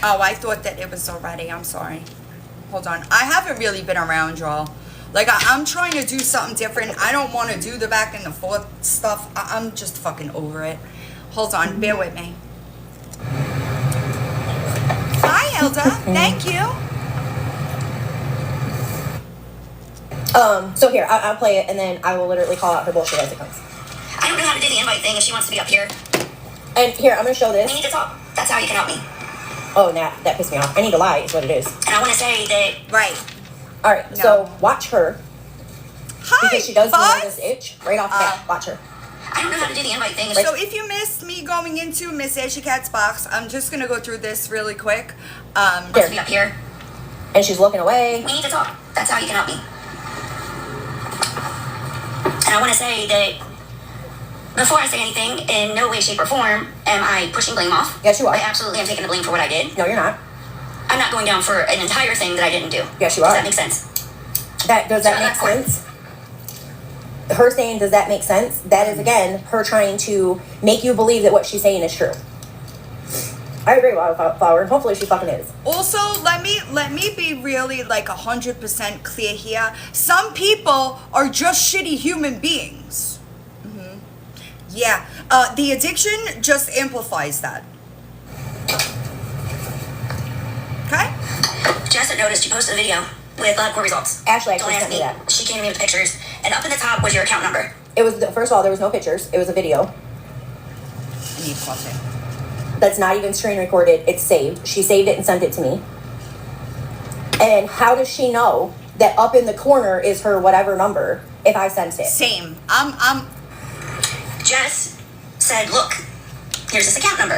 Oh, I thought that it was already. I'm sorry. Hold on. I haven't really been around, y'all. Like, I'm trying to do something different. I don't want to do the back and the forth stuff. I'm just fucking over it. Hold on. Bear with me. Hi, Elda. Thank you. So here, I'll play it, and then I will literally call out her bullshit as it comes. I don't know how to do the invite thing if she wants to be up here. And here, I'm going to show this. We need to talk. That's how you can help me. Oh, nah, that pissed me off. I need to lie, is what it is. And I want to say that... Right. All right, so watch her. Hi, because she does Buzz. know this itch right off the bat. Watch her. I don't know how to do the invite thing. So if you missed me going into Miss Ashy Cat's box, I'm just going to go through this really quick. Wants to be up here. And she's looking away. We need to talk. That's how you can help me. And I want to say that before I say anything, in no way, shape, or form am I pushing blame off. Yes, you are. I absolutely am taking the blame for what I did. No, you're not. I'm not going down for an entire thing that I didn't do. Yes, you are. Does that make sense? Does that make sense? Her saying, does that make sense? That is, again, her trying to make you believe that what she's saying is true. I agree, Wildflower. Hopefully she fucking is. Also, let me be really like 100% clear here. Some people are just shitty human beings. Yeah, the addiction just amplifies that. Okay? Jess had noticed you posted a video with LabCorp results. Ashley Don't actually ask sent me me. that. She came to me with pictures, and up in the top was your account number. It was, first of all, there was no pictures. It was a video. I need coffee. That's not even screen recorded. It's saved. She saved it and sent it to me. And how does she know that up in the corner is her whatever number if I sent it? Same. Jess said, look, here's this account number.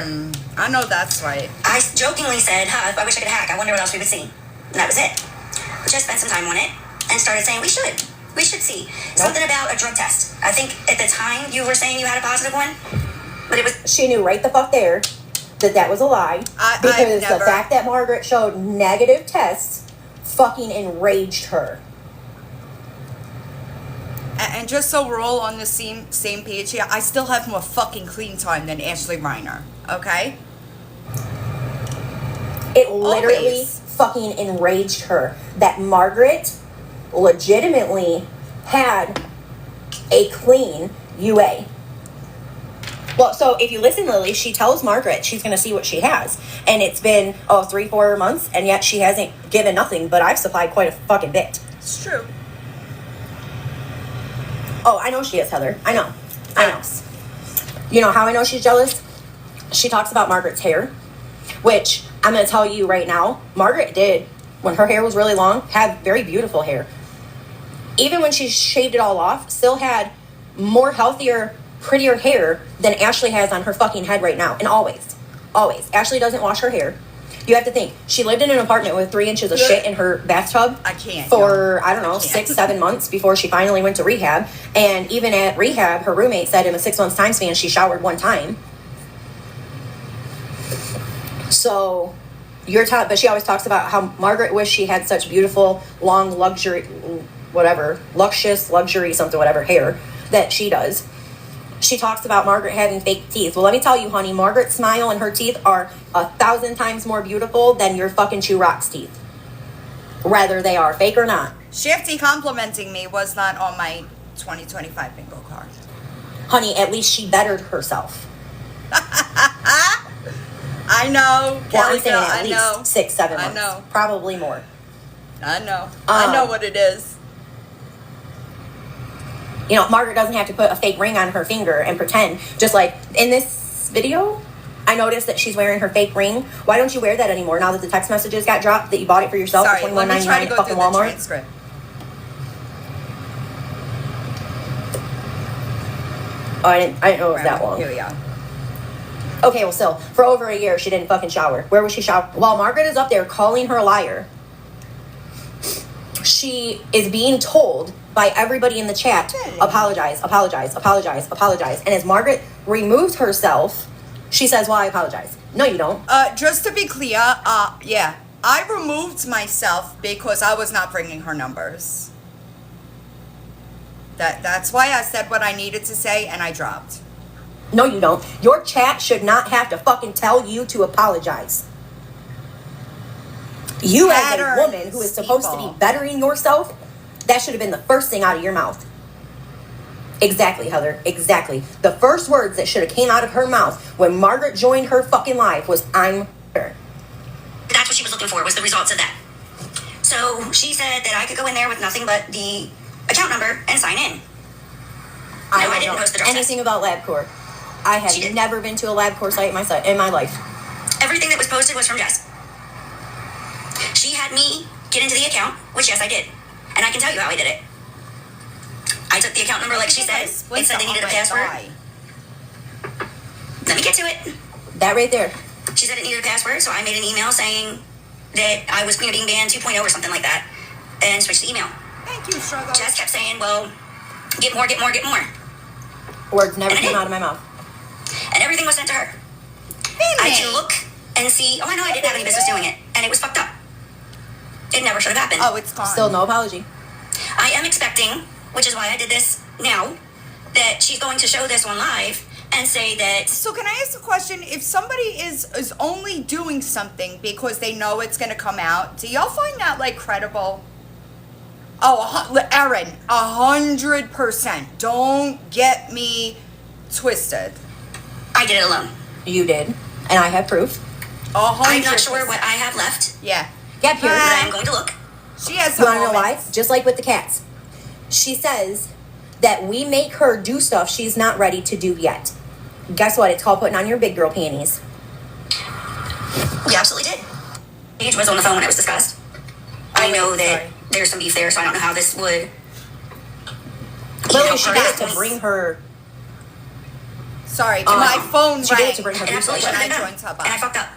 I know that's right. I jokingly said, huh, I wish I could hack. I wonder what else we would see. And that was it. Jess spent some time on it and started saying, we should see. Something about a drug test. I think at the time you were saying you had a positive one, but it was... She knew right the fuck there that was a lie. Because the fact that Margaret showed negative tests fucking enraged her. And just so we're all on the same page here, I still have more fucking clean time than Ashley Reiner, okay? It literally Always. fucking enraged her that Margaret legitimately had a clean UA. Well, so if you listen, Lily, she tells Margaret she's going to see what she has. And it's been, 3-4 months, and yet she hasn't given nothing, but I've supplied quite a fucking bit. It's true. Oh, I know she is, Heather. I know. You know how I know she's jealous? She talks about Margaret's hair, which I'm going to tell you right now, Margaret did, when her hair was really long, have very beautiful hair. Even when she shaved it all off, still had more healthier, prettier hair than Ashley has on her fucking head right now. And always. Ashley doesn't wash her hair. You have to think, she lived in an apartment with 3 inches of shit in her bathtub. I can't. For, 6-7 months before she finally went to rehab. And even at rehab, her roommate said in a 6 months time span, she showered 1 time. So, but she always talks about how Margaret wished she had such beautiful, long, luscious, luxury, something, whatever, hair that she does. She talks about Margaret having fake teeth. Well, let me tell you, honey, Margaret's smile and her teeth are 1,000 times more beautiful than your fucking Chew Rock's teeth. Whether they are fake or not. Shifty complimenting me was not on my 2025 bingo card. Honey, at least she bettered herself. I know. Well, Kelly I'm saying girl, at I know. least 6-7 months. I know. Probably more. I know. I know what it is. You know, Margaret doesn't have to put a fake ring on her finger and pretend. Just like in this video, I noticed that she's wearing her fake ring. Why don't you wear that anymore now that the text messages got dropped that you bought it for yourself Sorry, for let me try $21.99 to go fucking through the Walmart? transcript. Oh, I didn't know it was that long. Here we are. Okay, well, still, for over a year, she didn't fucking shower. Where was she shower? While Margaret is up there calling her a liar, she is being told by everybody in the chat, apologize. And as Margaret removes herself, she says, well, I apologize. No, you don't. Just to be clear, yeah, I removed myself because I was not bringing her numbers. That's why I said what I needed to say and I dropped. No, you don't. Your chat should not have to fucking tell you to apologize. You as a woman who is supposed to be bettering yourself, that should have been the first thing out of your mouth. Exactly, Heather. Exactly. The first words that should have came out of her mouth when Margaret joined her fucking life was, I'm better. That's what she was looking for, was the results of that. So she said that I could go in there with nothing but the account number and sign in. I didn't don't know post the drug test. anything about LabCorp. I have never been to a LabCorp site in my life. Everything that was posted was from Jess. She had me get into the account, which yes, I did. And I can tell you how I did it. I took the account number like she said. It said they needed a password. Let me get to it. That right there. She said it needed a password, so I made an email saying that I was being banned 2.0 or something like that, and switched the email. Thank you, Struggle. Jess kept saying, well, get more. Words never came out of my mouth. And everything was sent to her. I had to look and see, I know I didn't have any business doing it, and it was fucked up. It never should have happened. Oh, it's gone. Still no apology. I am expecting, which is why I did this now, that she's going to show this one live and say that So can I ask a question? If somebody is only doing something because they know it's going to come out, do y'all find that like credible? Oh, Erin, 100%. Don't get me twisted. I did it alone. You did, and I have proof. 100%. I'm not sure what I have left, Yeah. Yep, here. but I am going to look. She has You some want to know why? moments. Just like with the cats. She says that we make her do stuff she's not ready to do yet. Guess what? It's called putting on your big girl panties. We absolutely did. Paige was on the phone when it was discussed. I know that sorry. there's some beef there, so I don't know how this would. Literally, she her did it at to points. bring her. Sorry, my phone She did it rang to bring her It beef absolutely over. should have been When I done. joined Hub. And I fucked up.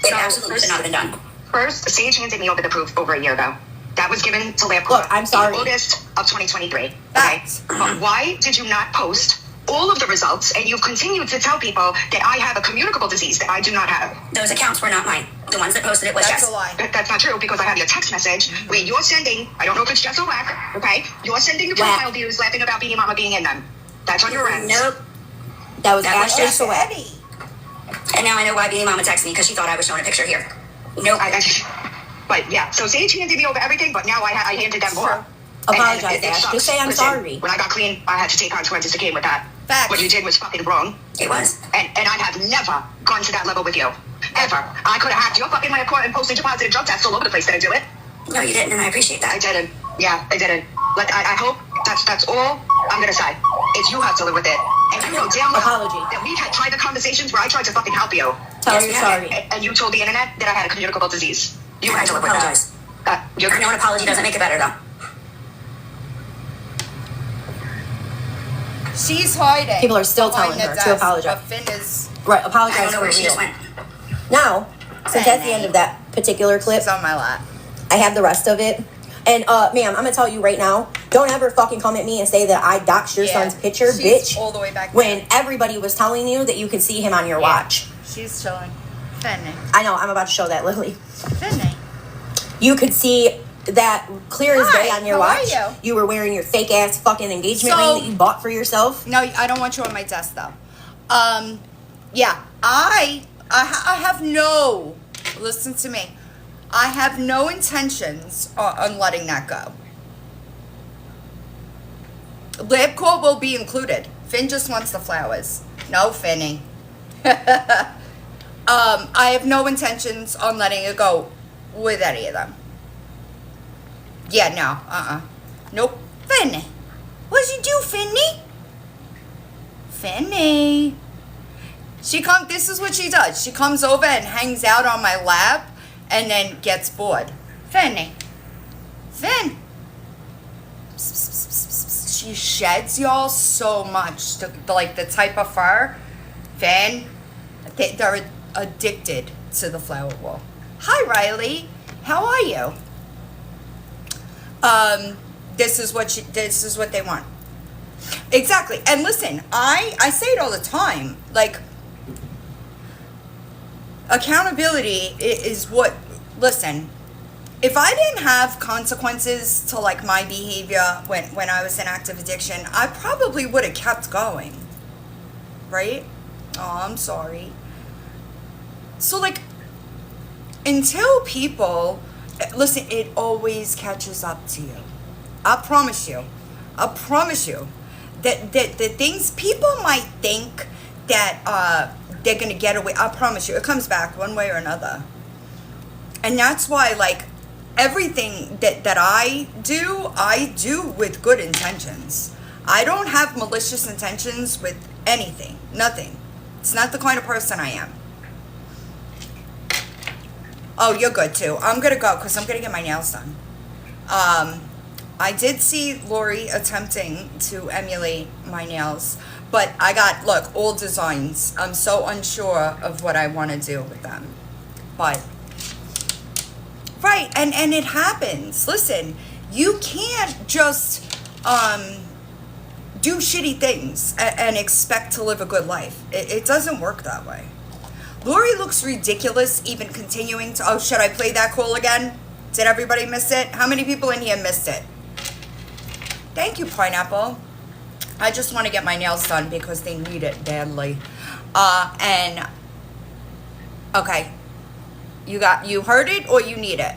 It absolutely should not have been done. First, Sage handed me over the proof over a year ago. That was given to LabCorp Look, I'm sorry. in August of 2023. Okay? Facts. But why did you not post all of the results, and you've continued to tell people that I have a communicable disease that I do not have? Those accounts were not mine. The ones that posted it was That's Jess. a lie. That's not true, because I have your text message where you're sending, I don't know if it's Jess or Whack, okay? You're sending the Whack. profile views laughing about Beanie Mama being in them. That's on your end. Nope. That was That was Ashley just Sweat. Eddie. And now I know why Beanie Mama texted me, because she thought I was showing a picture here. Nope. But yeah, so Sage handed me over everything, but now I handed them more. True. Apologize, it Ash. sucks. Just say I'm Listen, sorry. When I got clean, I had to take consequences that came with that. Facts. What you did was fucking wrong. It was. And I have never gone to that level with you. Ever. I could have hacked your fucking report and posted your positive drug tests all over the place. Did I do it? No, you didn't, and I appreciate I that. didn't. Yeah, I didn't. Like, I hope that's all I'm gonna say. Is you have to live with it. And you know damn well Apology. that we've had private conversations where I tried to fucking help you. Tell Yes, her we you're have. sorry. And you told the internet that I had a communicable disease. You had to live with Apologize. that. You're I know an apology doesn't make it better, though. She's hiding. People are still behind telling the her to desk, apologize. But Finn is Right, I apologize don't know for where she real. just went. Now, since that's the end of that particular clip, she's on my lap. I have the rest of it. And ma'am, I'm gonna tell you right now, don't ever fucking come at me and say that I doxed your Yeah, son's picture, she's bitch. all the way back When there. everybody was telling you that you could see him on your watch. She's chilling. Finny. I know, I'm about to show that, Lily. Finny. You could see that clear as day Hi, on your how are watch. you? Were wearing your fake ass fucking engagement So- ring that you bought for yourself. No, I don't want you on my desk though. Yeah, I have no. Listen to me. I have no intentions on letting that go. Lab court will be included. Finn just wants the flowers. No, Finny. I have no intentions on letting it go with any of them. Yeah, no, nope. Finny. What'd you do, Finny? Finny. This is what she does. She comes over and hangs out on my lap and then gets bored. Finny. Finn. She sheds y'all so much. Like the type of fur. Finn. They're addicted to the flower wall. Hi, Riley. How are you? This is what they want. Exactly. And listen, I say it all the time. Like, accountability is what, listen, if I didn't have consequences to like my behavior when I was in active addiction, I probably would have kept going. Right? Oh, I'm sorry. So like, until people, listen, it always catches up to you. I promise you that the things people might think that they're gonna get away, I promise you, it comes back one way or another. And that's why, like, everything that I do with good intentions. I don't have malicious intentions with anything, nothing. It's not the kind of person I am. Oh, you're good too. I'm gonna go because I'm gonna get my nails done. I did see Lorie attempting to emulate my nails, but I got, look, old designs. I'm so unsure of what I want to do with them. But, right, and it happens. Listen, you can't just do shitty things and expect to live a good life. It doesn't work that way. Lorie looks ridiculous even continuing to, oh, should I play that call again? Did everybody miss it? How many people in here missed it? Thank you, Pineapple. I just want to get my nails done because they need it badly. And okay, you heard it or you need it?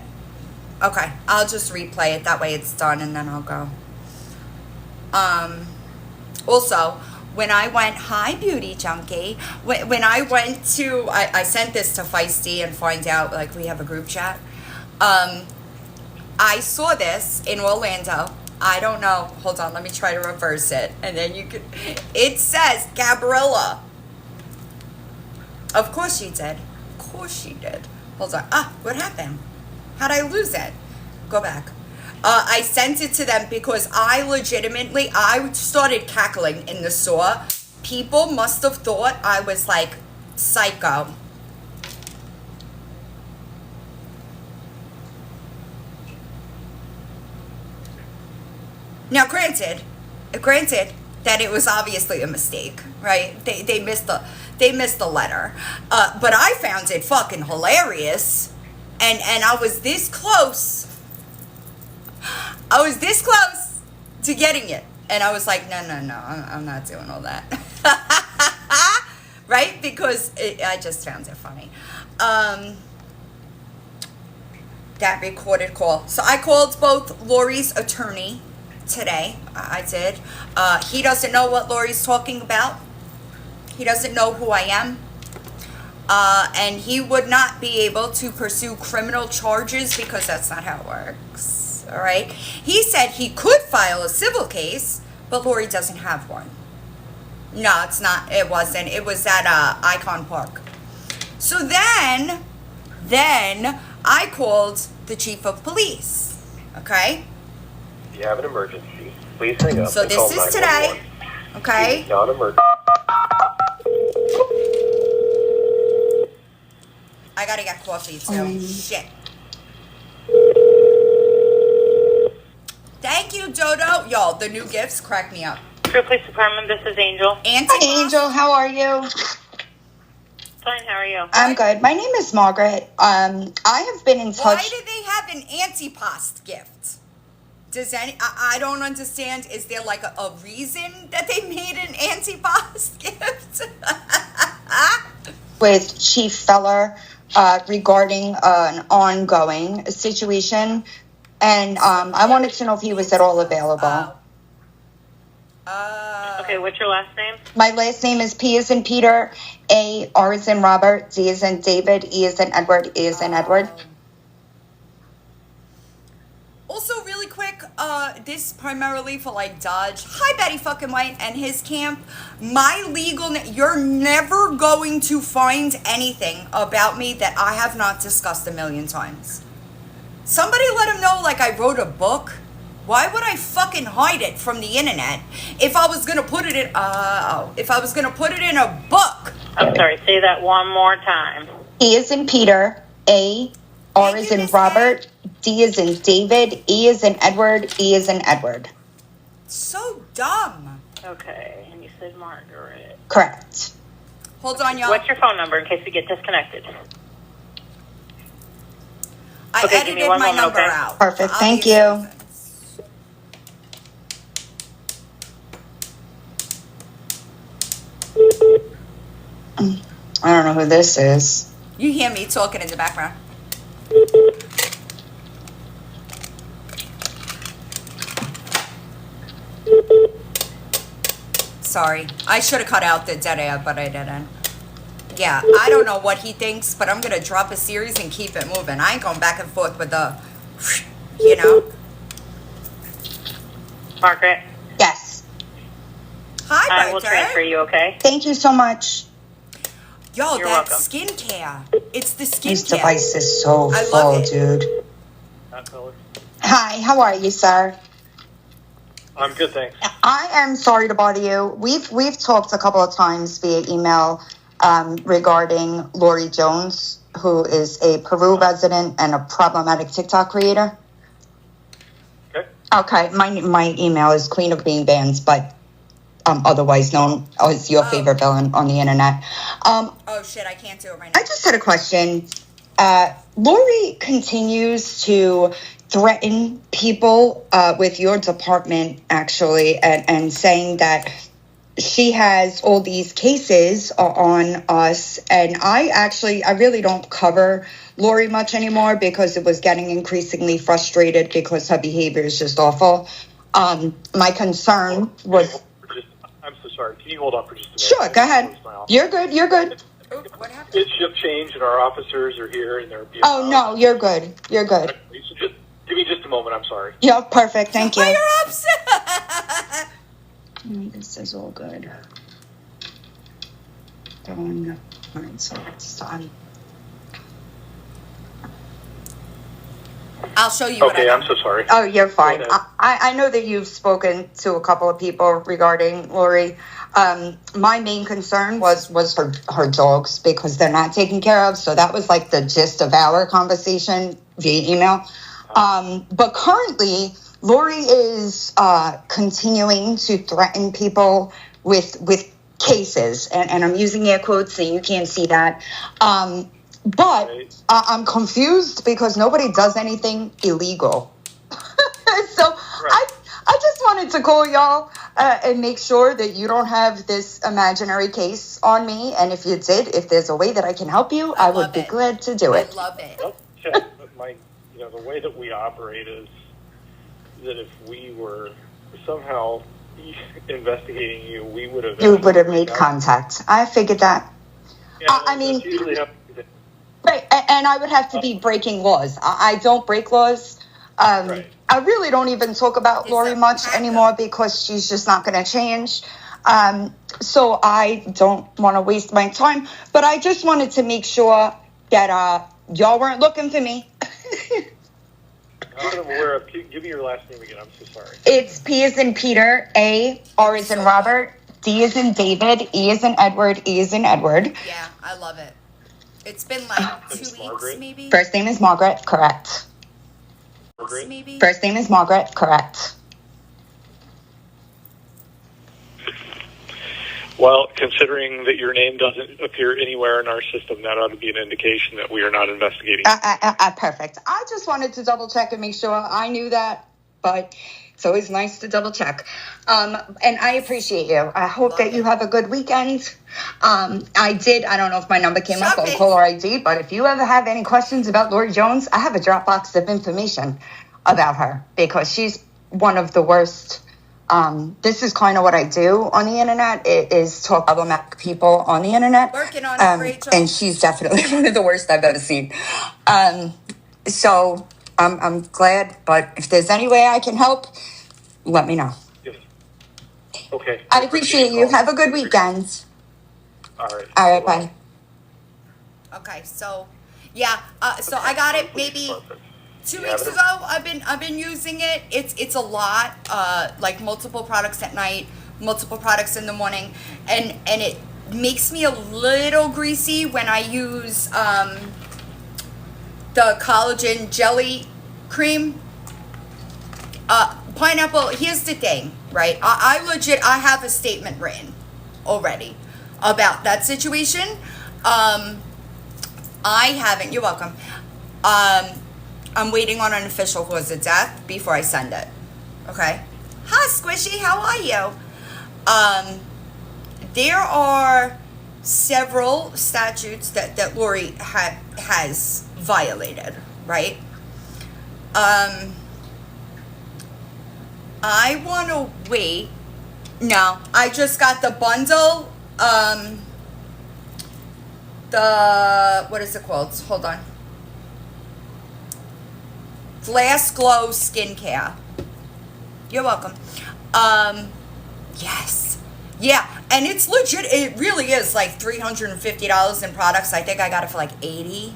Okay, I'll just replay it. That way it's done and then I'll go. Also, when I went, hi beauty junkie, when I went to, I sent this to Feisty and find out, like, we have a group chat. I saw this in Orlando. I don't know. Hold on, let me try to reverse it. And then you could, it says Gabriella. Of course she did. Of course she did. Hold on. What happened? How'd I lose it? Go back. I sent it to them because I started cackling in the store. People must have thought I was like psycho. Now, granted that it was obviously a mistake, right? They missed the letter, but I found it fucking hilarious, and I was this close. I was this close to getting it, and I was like, no, I'm not doing all that, right? Because I just found it funny. That recorded call. So I called both Lorie's attorney today. I did. He doesn't know what Lorie's talking about. He doesn't know who I am. And he would not be able to pursue criminal charges because that's not how it works. All right. He said he could file a civil case, but Lorie doesn't have one. No, it's not. It wasn't. It was at Icon Park. So then I called the chief of police. Okay. If you have an emergency, please hang up. So this is today. Okay. It's not emergency. I gotta get coffee too. Shit. Thank you, Dodo. Y'all, the new gifts crack me up. True Police Department, this is Angel. Hi, Angel. How are you? Fine, how are you? I'm good. My name is Margaret. I have been in touch. Why do they have an antipost gift? I don't understand. Is there like a reason that they made an antipost gift? With Chief Feller regarding an ongoing situation, and I wanted to know if he was at all available. Okay, what's your last name? My last name is P as in Peter, A, R as in Robert, D as in David, E as in Edward, E as in Edward. Also, really quick, this primarily for like Dodge. Hi, Betty fucking White and his camp. My legal, you're never going to find anything about me that I have not discussed a million times. Somebody let him know, like, I wrote a book. Why would I fucking hide it from the internet if I was gonna put it in? If I was gonna put it in a book. I'm sorry, say that one more time. P as in Peter, A, R as in Robert, D as in David, E as in Edward, E as in Edward. So dumb. Okay, and you said Margaret. Correct. Hold on, y'all. What's your phone number in case we get disconnected? I Okay, give me edited one my moment, number okay? out. Perfect, for thank obvious you. reasons. I don't know who this is. You hear me talking in the background. Sorry. I should have cut out the dead air, but I didn't. Yeah, I don't know what he thinks, but I'm going to drop a series and keep it moving. I ain't going back and forth with the, you know. Margaret, Yes. Hi, I will Bertha. transfer you, okay? Thank you so much. Yo, You're that's welcome. skincare. It's the This skincare. device is so I full, love it. dude. Not color. Hi, how are you, sir? I'm good, thanks. I am sorry to bother you. We've talked a couple of times via email regarding Lorie Jones, who is a Peru resident and a problematic TikTok creator. Okay. Okay, my email is Queen of Bean Bands, but otherwise known as your favorite villain on the internet. Oh, shit, I can't do it right now. I just had a question. Lorie continues to threaten people with your department, actually, and saying that she has all these cases on us. And I really don't cover Lorie much anymore because it was getting increasingly frustrated because her behavior is just awful. My concern was... I'm so sorry. Can you hold on for just a minute? Sure, go ahead. You're good. What happened? It's shift change, and our officers are here, and they're being... Oh, no, you're good. So just give me just a moment. I'm sorry. Yeah, perfect. Thank you. Fire ups. This is all good. Done. All right, so it's done. I'll show you what Okay, I I'm so sorry. Oh, you're fine. Go ahead. I know that you've spoken to a couple of people regarding Lorie. My main concern was her dogs because they're not taken care of. So that was like the gist of our conversation via email. But currently, Lorie is continuing to threaten people with cases, and I'm using air quotes so you can't see that. But I'm confused because nobody does anything illegal. So I just wanted to call y'all and make sure that you don't have this imaginary case on me. And if you did, if there's a way that I can help you, I would be glad to do it. I love it. Okay, but the way that we operate is that if we were somehow investigating you, we would have... You would have made contact. I figured that. Yeah, I mean... usually happens. Right, and I would have to be breaking laws. I don't break laws. Right. I really don't even talk about Lorie much anymore because she's just not going to change. So I don't want to waste my time. But I just wanted to make sure that y'all weren't looking for me. I'm aware of... Give me your last name again. I'm so sorry. It's P as in Peter, A, R as in Robert, D as in David, E as in Edward, E as in Edward. Yeah, I love it. It's been like 2 weeks, Margaret? maybe. First name is Margaret, correct. Margaret? Maybe. First name is Margaret, correct. Well, considering that your name doesn't appear anywhere in our system, that ought to be an indication that we are not investigating. Perfect. I just wanted to double check and make sure I knew that, but it's always nice to double check. And I appreciate you. I hope that you have a good weekend. I don't know if my number came up on caller ID, but if you ever have any questions about Lorie Jones, I have a Dropbox of information about her because she's one of the worst. This is kind of what I do on the internet. It is talk problematic people on the internet. Working on it, Rachel. And she's definitely one of the worst I've ever seen. So I'm glad, but if there's any way I can help, let me know. Yes. Okay. I appreciate you. Have a good weekend. All right. All right, bye. Okay, so yeah, so I got it maybe 2 weeks ago. I've been using it. It's a lot. Like multiple products at night, multiple products in the morning, and it makes me a little greasy when I use the collagen jelly cream. Pineapple, here's the thing, right? I have a statement written already about that situation. I haven't, you're welcome. I'm waiting on an official cause of death before I send it. Okay? Hi, Squishy, how are you? There are several statutes that Lorie has violated, right? I want to wait. No, I just got the bundle. What is it called? Hold on. Glass Glow Skincare. You're welcome. Yes. Yeah, and it's legit. It really is like $350 in products. I think I got it for like $80.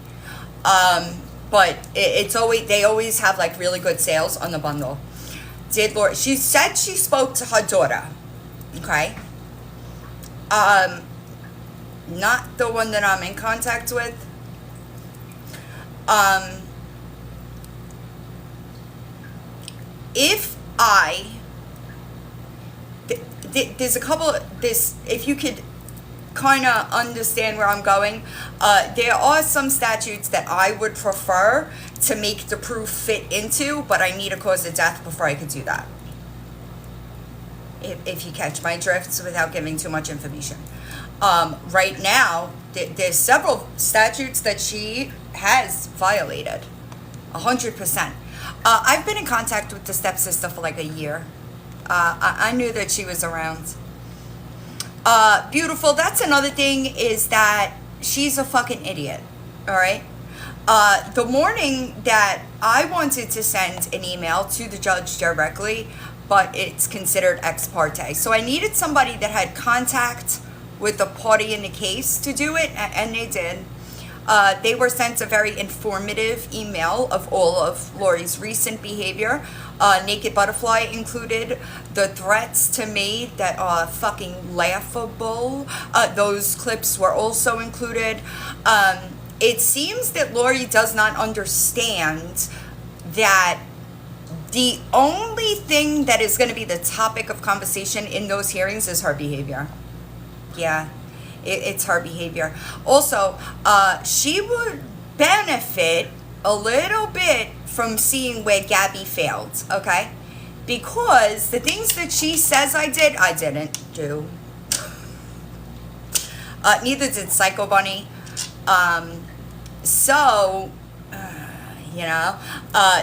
But it's always, they always have like really good sales on the bundle. Did Lorie? She said she spoke to her daughter. Okay. Not the one that I'm in contact with. If there's a couple, if you could kind of understand where I'm going. There are some statutes that I would prefer to make the proof fit into, but I need a cause of death before I could do that. If you catch my drifts without giving too much information. Right now, there's several statutes that she has violated. 100%. I've been in contact with the stepsister for like a year. I knew that she was around. Beautiful. That's another thing, is that she's a fucking idiot. All right. The morning that I wanted to send an email to the judge directly, but it's considered ex parte. So I needed somebody that had contact with the party in the case to do it, and they did. They were sent a very informative email of all of Lorie's recent behavior. Naked Butterfly included. The threats to me that are fucking laughable, those clips were also included. It seems that Lorie does not understand that the only thing that is going to be the topic of conversation in those hearings is her behavior. Yeah, it's her behavior. Also, she would benefit a little bit from seeing where Gabby failed, okay? Because the things that she says I didn't do. Neither did Psycho Bunny.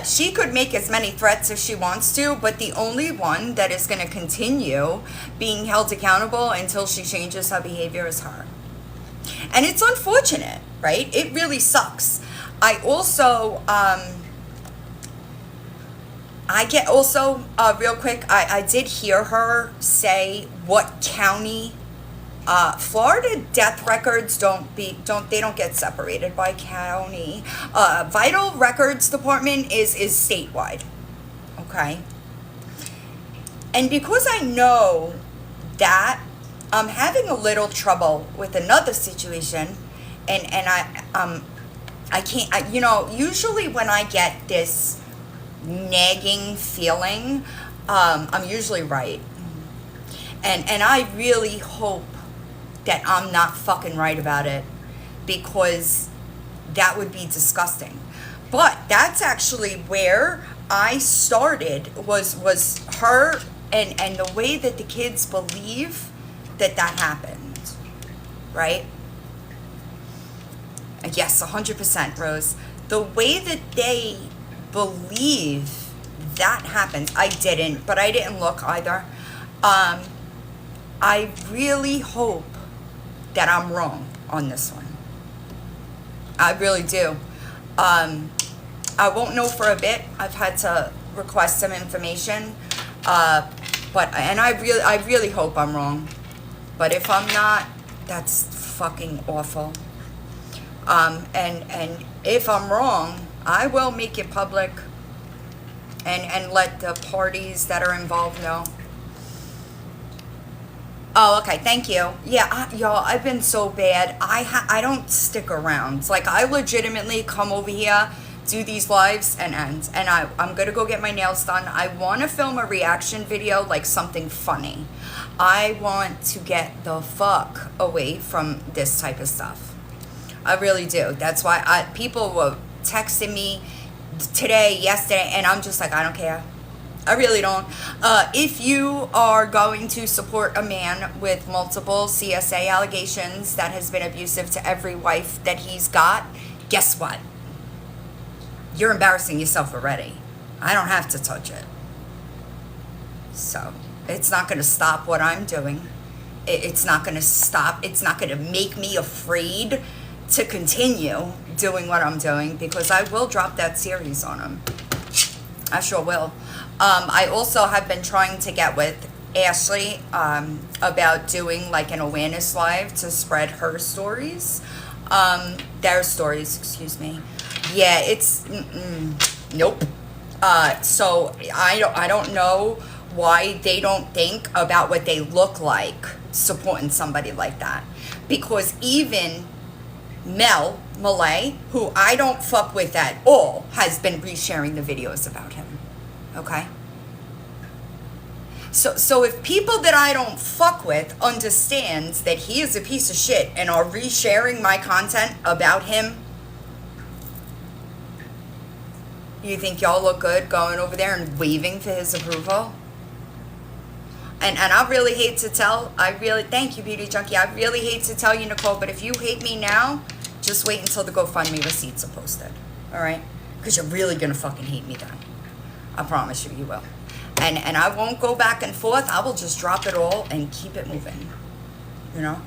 She could make as many threats as she wants to, but the only one that is going to continue being held accountable until she changes her behavior is her. And it's unfortunate, right? It really sucks. I also, real quick, I did hear her say what county. Florida death records don't get separated by county. Vital Records Department is statewide. Okay. And because I know that, I'm having a little trouble with another situation, and I can't, usually when I get this nagging feeling, I'm usually right. And I really hope that I'm not fucking right about it, because that would be disgusting. But that's actually where I started, was her and the way that the kids believe that happened, right? Yes, 100%, Rose. The way that they believe that happened, I didn't, but I didn't look either. I really hope that I'm wrong on this one. I really do. I won't know for a bit. I've had to request some information, but I really hope I'm wrong. But if I'm not, that's fucking awful. And if I'm wrong, I will make it public and let the parties that are involved know. Oh, okay, thank you. Yeah, y'all, I've been so bad. I don't stick around. Like, I legitimately come over here, do these lives, and end. And I'm gonna go get my nails done. I want to film a reaction video, like something funny. I want to get the fuck away from this type of stuff. I really do. That's why people were texting me today, yesterday, and I'm just like, I don't care. I really don't. If you are going to support a man with multiple CSA allegations that has been abusive to every wife that he's got, guess what? You're embarrassing yourself already. I don't have to touch it. So, it's not going to stop what I'm doing. It's not going to stop. It's not going to make me afraid to continue doing what I'm doing, because I will drop that series on him. I sure will. I also have been trying to get with Ashley about doing like an awareness live to spread her stories. Their stories, excuse me. Yeah, it's nope. So I don't know why they don't think about what they look like supporting somebody like that, because even Mel Malay, who I don't fuck with at all, has been resharing the videos about him. Okay? So if people that I don't fuck with understands that he is a piece of shit and are resharing my content about him, you think y'all look good going over there and waving for his approval? And I really hate to tell, thank you, Beauty Junkie. I really hate to tell you, Nicole, but if you hate me now, just wait until the GoFundMe receipts are posted. All right? Because you're really going to fucking hate me then. I promise you, you will. And I won't go back and forth. I will just drop it all and keep it moving. You know?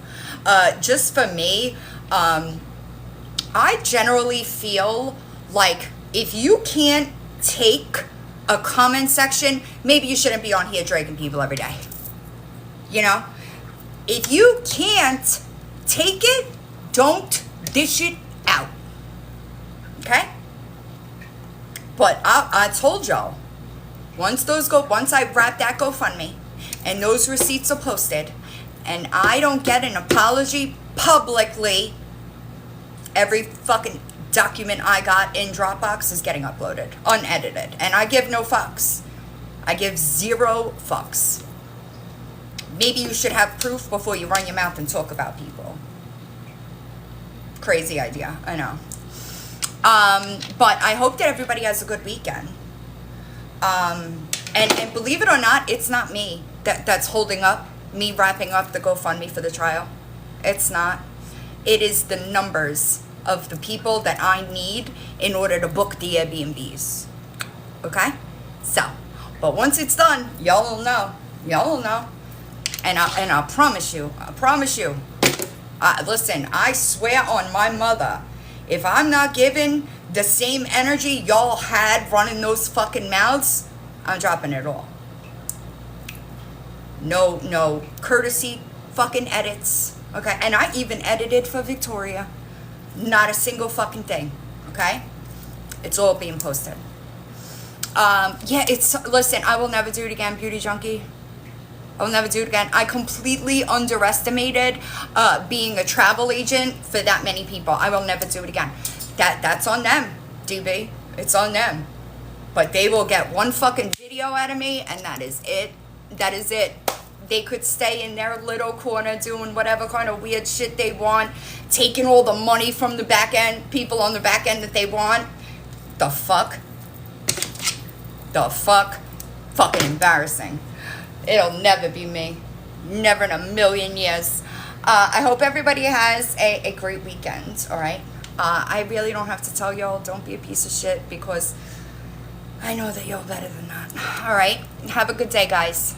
Just for me, I generally feel like if you can't take a comment section, maybe you shouldn't be on here dragging people every day. You know? If you can't take it, don't dish it out. Okay? But I told y'all, once I wrap that GoFundMe and those receipts are posted and I don't get an apology publicly, every fucking document I got in Dropbox is getting uploaded, unedited. And I give no fucks. I give 0 fucks. Maybe you should have proof before you run your mouth and talk about people. Crazy idea, I know. But I hope that everybody has a good weekend. And believe it or not, it's not me that's holding up me wrapping up the GoFundMe for the trial. It's not. It is the numbers of the people that I need in order to book the Airbnbs. Okay? So, but once it's done, y'all will know. Y'all will know. And I promise you, listen, I swear on my mother, if I'm not giving the same energy y'all had running those fucking mouths, I'm dropping it all. No courtesy fucking edits, okay? And I even edited for Victoria. Not a single fucking thing, okay? It's all being posted. Listen, I will never do it again, Beauty Junkie. I will never do it again. I completely underestimated being a travel agent for that many people. I will never do it again. That's on them, DB. It's on them. But they will get one fucking video out of me, and that is it. That is it. They could stay in their little corner doing whatever kind of weird shit they want, taking all the money from the back end, people on the back end that they want. The fuck? The fuck? Fucking embarrassing. It'll never be me. Never in a million years. I hope everybody has a great weekend, all right? I really don't have to tell y'all, don't be a piece of shit, because I know that you're better than that. All right? Have a good day, guys.